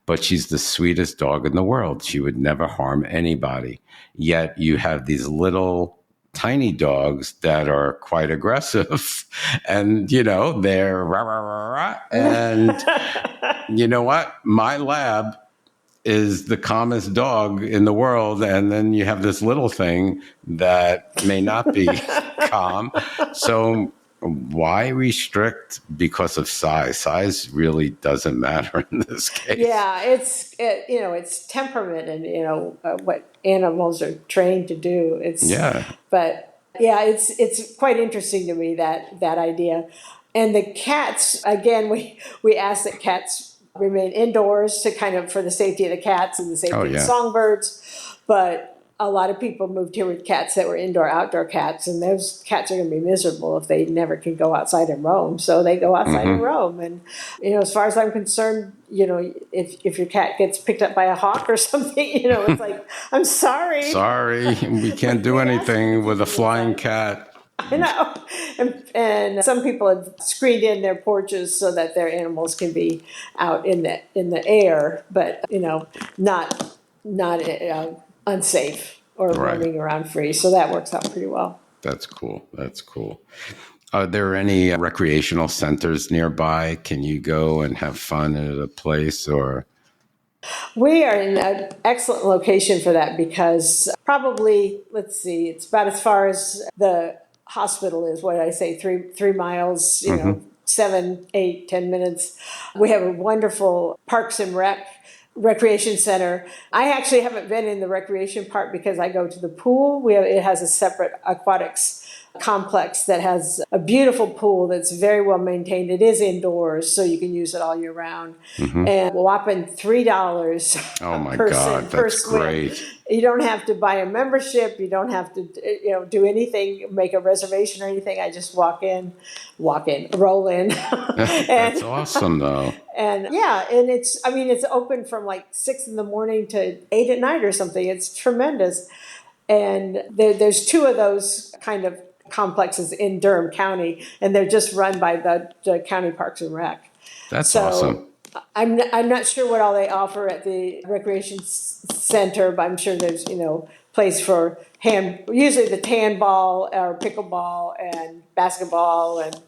but she's the sweetest dog in the world. She would never harm anybody. Yet you have these little tiny dogs that are quite aggressive and, they're rah, rah, rah, rah. And you know what? My lab is the calmest dog in the world. And then you have this little thing that may not be calm. So Why restrict because of size? Size really doesn't matter in this case. Yeah, it's temperament and what animals are trained to do. But yeah, it's quite interesting to me that idea. And the cats, again, we ask that cats remain indoors to kind of for the safety of the cats and the safety of the songbirds. But a lot of people moved here with cats that were outdoor cats, and those cats are going to be miserable if they never can go outside and roam. So they go outside and roam. And, as far as I'm concerned, if your cat gets picked up by a hawk or something, it's like, I'm sorry. Sorry, we can't do anything with a flying cat. I know. And some people have screened in their porches so that their animals can be out in the air, but, not unsafe or roaming around free. So that works out pretty well. That's cool. Are there any recreational centers nearby? Can you go and have fun at a place or? We are in an excellent location for that because probably, let's see, it's about as far as the hospital is, what did I say, 3 miles, 7, 8, 10 minutes. We have a wonderful Parks and Recreation Center. I actually haven't been in the recreation part because I go to the pool. It has a separate aquatics complex that has a beautiful pool that's very well maintained. It is indoors, so you can use it all year round. And whopping $3 oh my per God, per that's swim. Great. You don't have to buy a membership. You don't have to do anything, make a reservation or anything. I just roll in. That's awesome though. And and it's open from like 6 in the morning to 8 at night or something. It's tremendous. And there's 2 of those kind of complexes in Durham County, and they're just run by the County Parks and Rec. That's awesome. I'm not sure what all they offer at the recreation center, but I'm sure there's place for usually the handball or pickleball and basketball and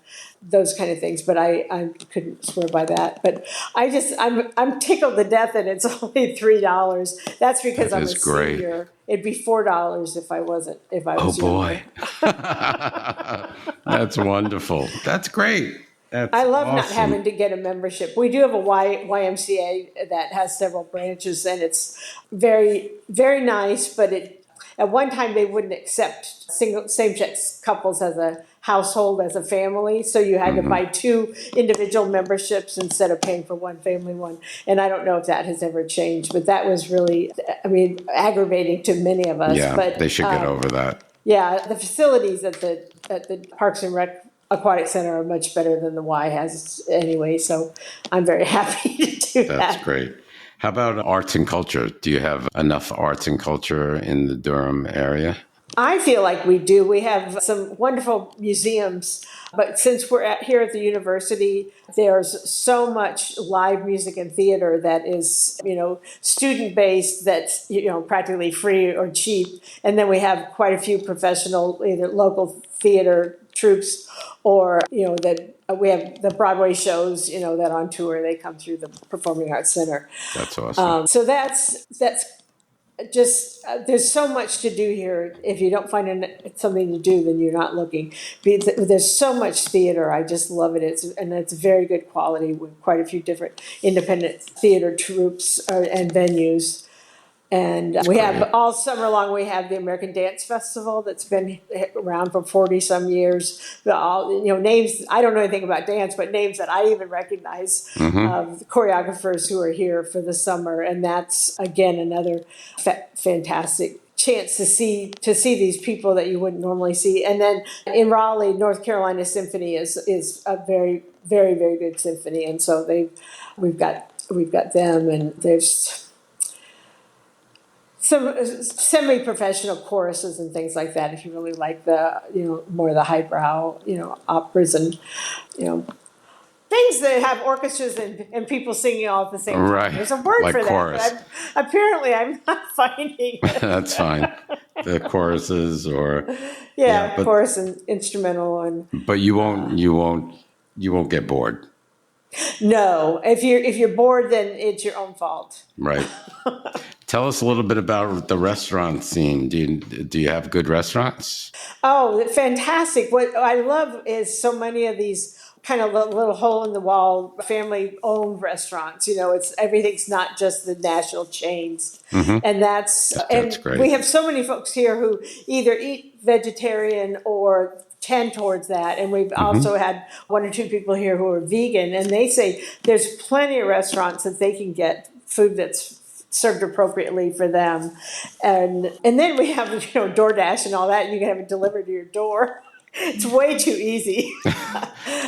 those kind of things. But I couldn't swear by that. But I'm tickled to death that it's only $3. That's because I'm a senior. It'd be $4 if I wasn't. If I was. Oh boy. That's wonderful. That's great. I love not having to get a membership. We do have a YMCA that has several branches, and it's very, very nice. But at one time they wouldn't accept same-sex couples as a household, as a family. So you had to buy 2 individual memberships instead of paying for one family one. And I don't know if that has ever changed, but that was really, aggravating to many of us. Yeah, but they should get over that. Yeah, the facilities at the Parks and Rec Aquatic Center are much better than the Y has anyway, so I'm very happy to do that. That's great. How about arts and culture? Do you have enough arts and culture in the Durham area? I feel like we do. We have some wonderful museums, but since we're here at the university, there's so much live music and theater that is, student-based, that's, practically free or cheap. And then we have quite a few professional, either local theater troupes or, that we have the Broadway shows, that on tour, they come through the Performing Arts Center. That's awesome. So that's just, there's so much to do here. If you don't find something to do, then you're not looking. There's so much theater. I just love it. It's very good quality with quite a few different independent theater troupes and venues. And we have all summer long, we have the American Dance Festival that's been around for 40 some years. All, names, I don't know anything about dance, but names that I even recognize of the choreographers who are here for the summer. And that's, again, another fantastic chance to see these people that you wouldn't normally see. And then in Raleigh, North Carolina Symphony is a very, very, very good symphony. And so we've got them, and there's some semi-professional choruses and things like that, if you really like the, more of the highbrow, operas and, things that have orchestras and people singing all at the same time. Right. There's a word like for chorus. that, but apparently I'm not finding it. That's fine. The choruses or... chorus and instrumental. But you won't get bored. No, if you're bored, then it's your own fault. Right. Tell us a little bit about the restaurant scene. Do you have good restaurants? Oh, fantastic. What I love is so many of these kind of little hole in the wall family owned restaurants. It's everything's not just the national chains. And That's and we great. have so many folks here who either eat vegetarian or tend towards that. And we've also had one or two people here who are vegan, and they say there's plenty of restaurants that they can get food that's served appropriately for them. And then we have, DoorDash and all that. You can have it delivered to your door. It's way too easy.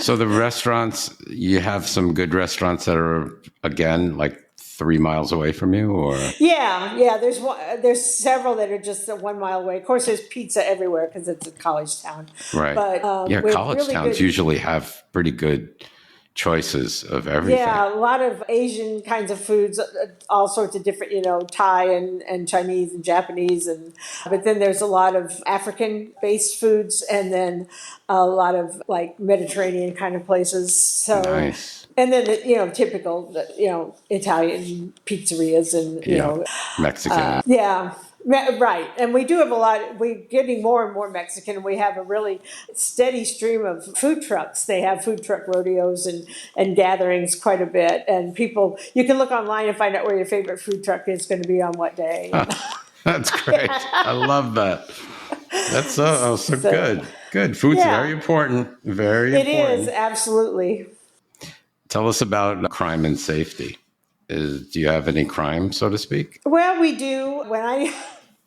So the restaurants, you have some good restaurants that are, again, like 3 miles away from you, or? Yeah. There's several that are just 1 mile away. Of course, there's pizza everywhere because it's a college town. Right. But Yeah, we have college really towns good- usually have pretty good choices of everything. Yeah, a lot of Asian kinds of foods, all sorts of different, Thai and Chinese and Japanese, but then there's a lot of African-based foods, and then a lot of like Mediterranean kind of places. So, Nice. and then typical, Italian pizzerias and Mexican. yeah. Right. And we do have a lot, we're getting more and more Mexican. We have a really steady stream of food trucks. They have food truck rodeos and gatherings quite a bit. And people, you can look online and find out where your favorite food truck is going to be on what day. That's great. I love that. That's so good. Good. Food's very important. Very It important. is, absolutely. Tell us about crime and safety. Do you have any crime, so to speak? Well, we do. When I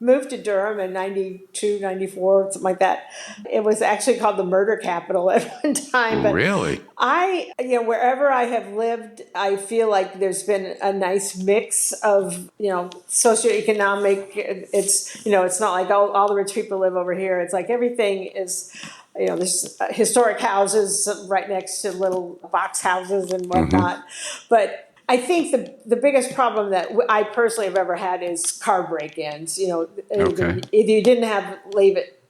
moved to Durham in 92, 94, something like that, it was actually called the murder capital at one time. But Really? wherever I have lived, I feel like there's been a nice mix of, socioeconomic. It's not like all the rich people live over here. It's like everything is, there's historic houses right next to little box houses and whatnot. But I think the biggest problem that I personally have ever had is car break-ins. Either you didn't leave it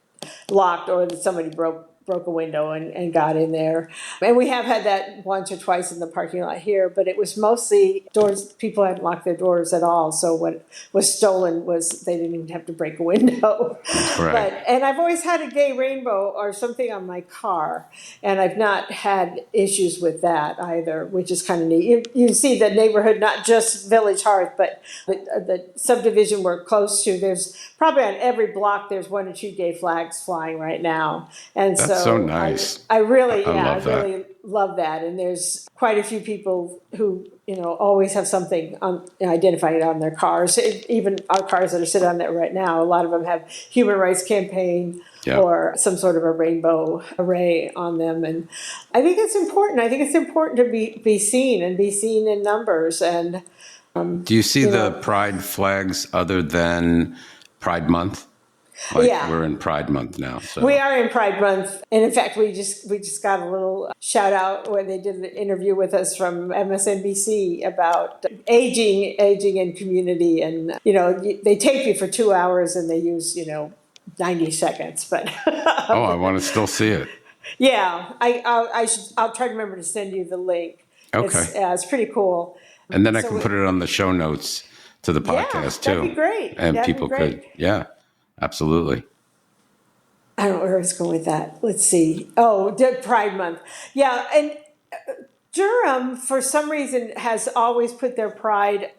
locked, or that somebody broke a window and got in there. And we have had that once or twice in the parking lot here, but it was mostly doors. People hadn't locked their doors at all. So what was stolen was they didn't even have to break a window. Right. And I've always had a gay rainbow or something on my car, and I've not had issues with that either, which is kind of neat. You see the neighborhood, not just Village Hearth, but the subdivision we're close to, there's probably on every block there's 1 or 2 gay flags flying right now. And That's so nice. I really love love that. And there's quite a few people who, always have something identified on their cars. Even our cars that are sitting on there right now, a lot of them have Human Rights Campaign or some sort of a rainbow array on them. And I think it's important. I think it's important to be seen and be seen in numbers. And do you see the Pride flags other than Pride Month? We're in Pride Month now. So. We are in Pride Month, and in fact, we just got a little shout out when they did an interview with us from MSNBC about aging in community, and they tape you for 2 hours and they use 90 seconds, but I want to still see it. Yeah, I'll try to remember to send you the link. Okay, it's pretty cool. And then I can put it on the show notes to the podcast too. That'd be great. And people could, absolutely. I don't know where I was going with that. Let's see. Oh, Pride Month. Yeah, and Durham, for some reason, has always put our pride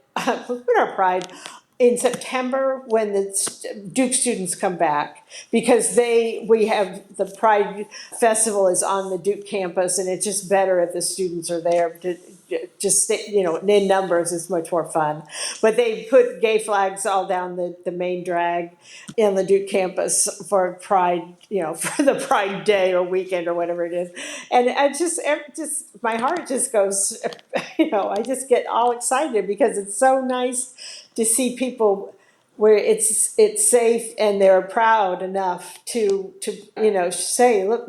in September when the Duke students come back, because we have the Pride Festival is on the Duke campus, and it's just better if the students are there to just in numbers. It's much more fun. But they put gay flags all down the main drag in the Duke campus for Pride, for the Pride Day or weekend or whatever it is. And I just my heart just goes, I just get all excited because it's so nice to see people where it's safe and they're proud enough to say, look,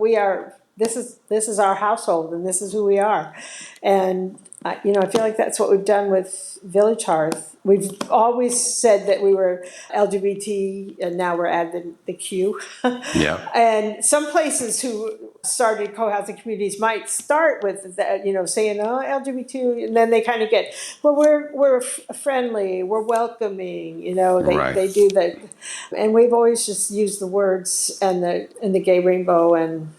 this is our household and this is who we are. And I feel like that's what we've done with Village Hearth. We've always said that we were LGBT, and now we're adding the Q. Yeah. And some places who started co-housing communities might start with that, saying, "Oh, LGBT," and then they kind of get, "Well, we're friendly, we're welcoming." Right. They do that, and we've always just used the words and the gay rainbow, and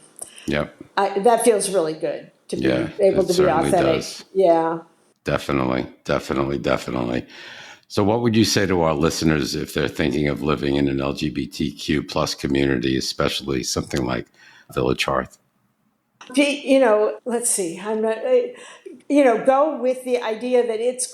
Yep. that feels really good to be able to be authentic. Does. Yeah. Definitely. So what would you say to our listeners if they're thinking of living in an LGBTQ plus community, especially something like Village Hearth? Let's see. I'm not, go with the idea that it's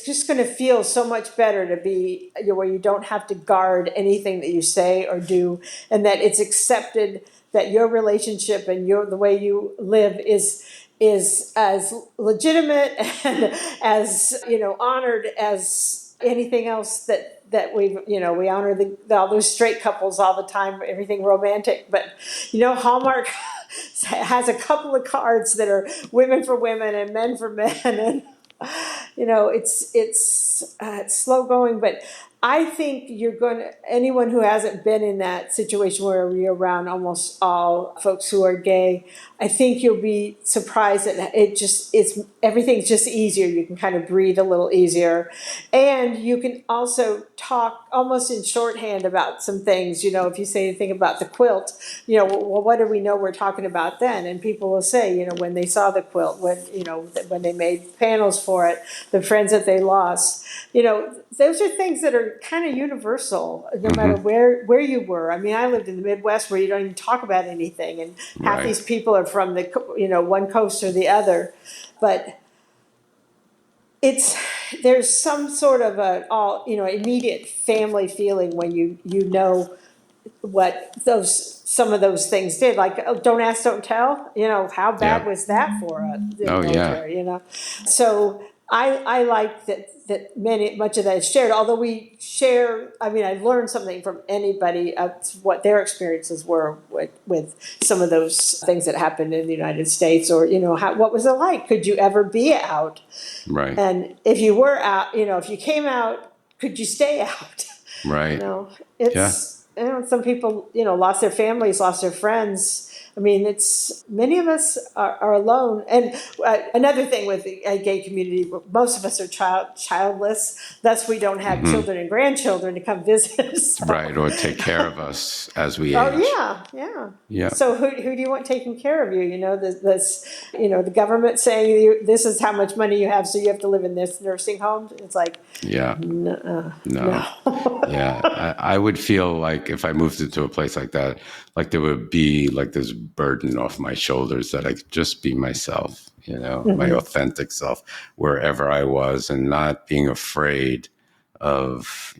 just going to feel so much better to be where you don't have to guard anything that you say or do, and that it's accepted that your relationship and the way you live is as legitimate and as honored as anything else that we honor all those straight couples all the time, everything romantic, but Hallmark has a couple of cards that are women for women and men for men, and it's slow going, but I think anyone who hasn't been in that situation where you're around almost all folks who are gay, I think you'll be surprised that everything's just easier. You can kind of breathe a little easier. And you can also talk almost in shorthand about some things. If you say anything about the quilt, well, what do we know we're talking about then? And people will say, when they saw the quilt, when they made panels for it, the friends that they lost, those are things that are kind of universal, no matter where you were. I mean, I lived in the Midwest where you don't even talk about anything, and half these people are from the one coast or the other, but there's some sort of immediate family feeling when you know what some of those things did, like don't ask, don't tell. How bad was that for us? Military, So I like that much of that is shared. Although we share, I've learned something from anybody of what their experiences were with some of those things that happened in the United States, or what was it like? Could you ever be out? Right. And if you were out, if you came out, could you stay out? Right. Some people, lost their families, lost their friends. Many of us are alone. And another thing with the gay community, most of us are childless. Thus, we don't have children and grandchildren to come visit. So. Right, or take care of us as we age. Oh, yeah. So who do you want taking care of you? The government saying this is how much money you have, so you have to live in this nursing home. It's like, no. Yeah, I would feel like if I moved into a place like that, like there would be like this burden off my shoulders that I could just be myself, my authentic self wherever I was, and not being afraid of,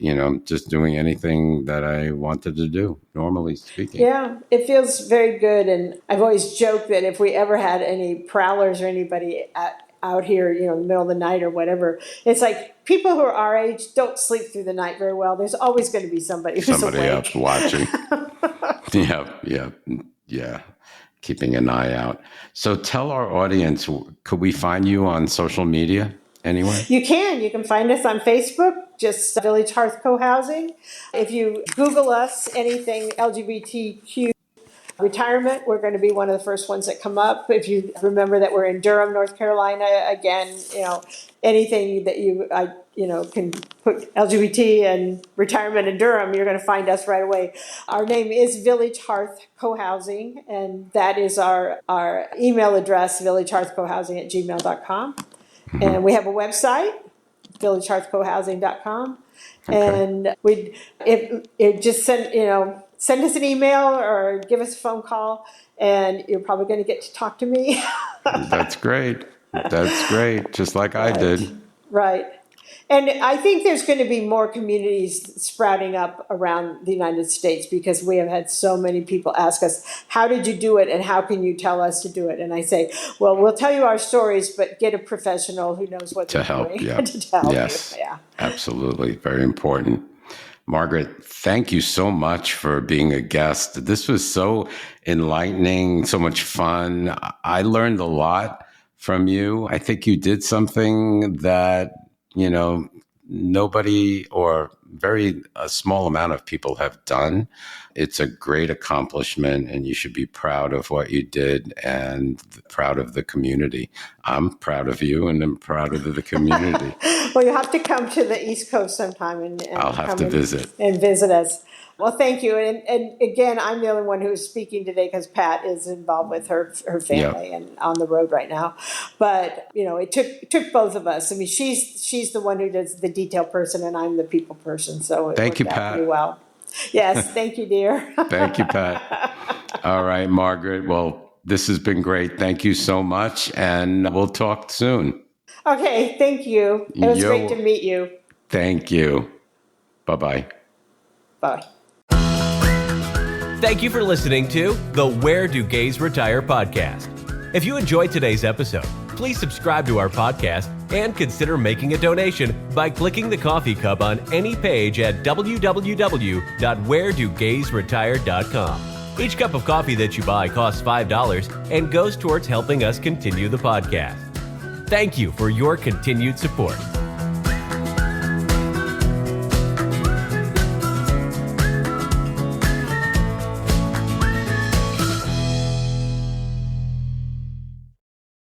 just doing anything that I wanted to do, normally speaking. Yeah, it feels very good. And I've always joked that if we ever had any prowlers or anybody out here, in the middle of the night or whatever, it's like people who are our age don't sleep through the night very well. There's always going to be somebody awake. Up watching. Yeah. Keeping an eye out. So tell our audience, could we find you on social media anywhere? You can find us on Facebook, just Village Hearth Co-Housing. If you Google us, anything LGBTQ retirement, we're going to be one of the first ones that come up. If you remember that we're in Durham, North Carolina, again, anything that you can put LGBT and retirement in Durham, you're going to find us right away. Our name is Village Hearth Co-Housing, and that is our email address, villagehearthcohousing@gmail.com. And we have a website, villagehearthcohousing.com. Okay. And send us an email or give us a phone call, and you're probably going to get to talk to me. That's great. Just like I did. Right. And I think there's going to be more communities sprouting up around the United States, because we have had so many people ask us, how did you do it and how can you tell us to do it? And I say, well, we'll tell you our stories, but get a professional who knows what to help. Yeah. To help yes, you. Yeah. Absolutely. Very important. Margaret, thank you so much for being a guest. This was so enlightening, so much fun. I learned a lot from you. I think you did something that, nobody or a small amount of people have done. It's a great accomplishment, and you should be proud of what you did and proud of the community. I'm proud of you, and I'm proud of the community. Well, you have to come to the East Coast sometime and I'll have to visit. And visit us. Well, thank you. And again, I'm the only one who's speaking today because Pat is involved with her family and on the road right now. But, it took both of us. I mean, she's the one who does the detail person and I'm the people person. So it thank you, worked out Pat. pretty well. Yes, thank you, dear. Thank you, Pat. All right, Margaret. Well, this has been great. Thank you so much. And we'll talk soon. Okay, thank you. It was great to meet you. Thank you. Bye-bye. Bye. Thank you for listening to the Where Do Gays Retire podcast. If you enjoyed today's episode, please subscribe to our podcast and consider making a donation by clicking the coffee cup on any page at www.wheredogaysretire.com. Each cup of coffee that you buy costs $5 and goes towards helping us continue the podcast. Thank you for your continued support.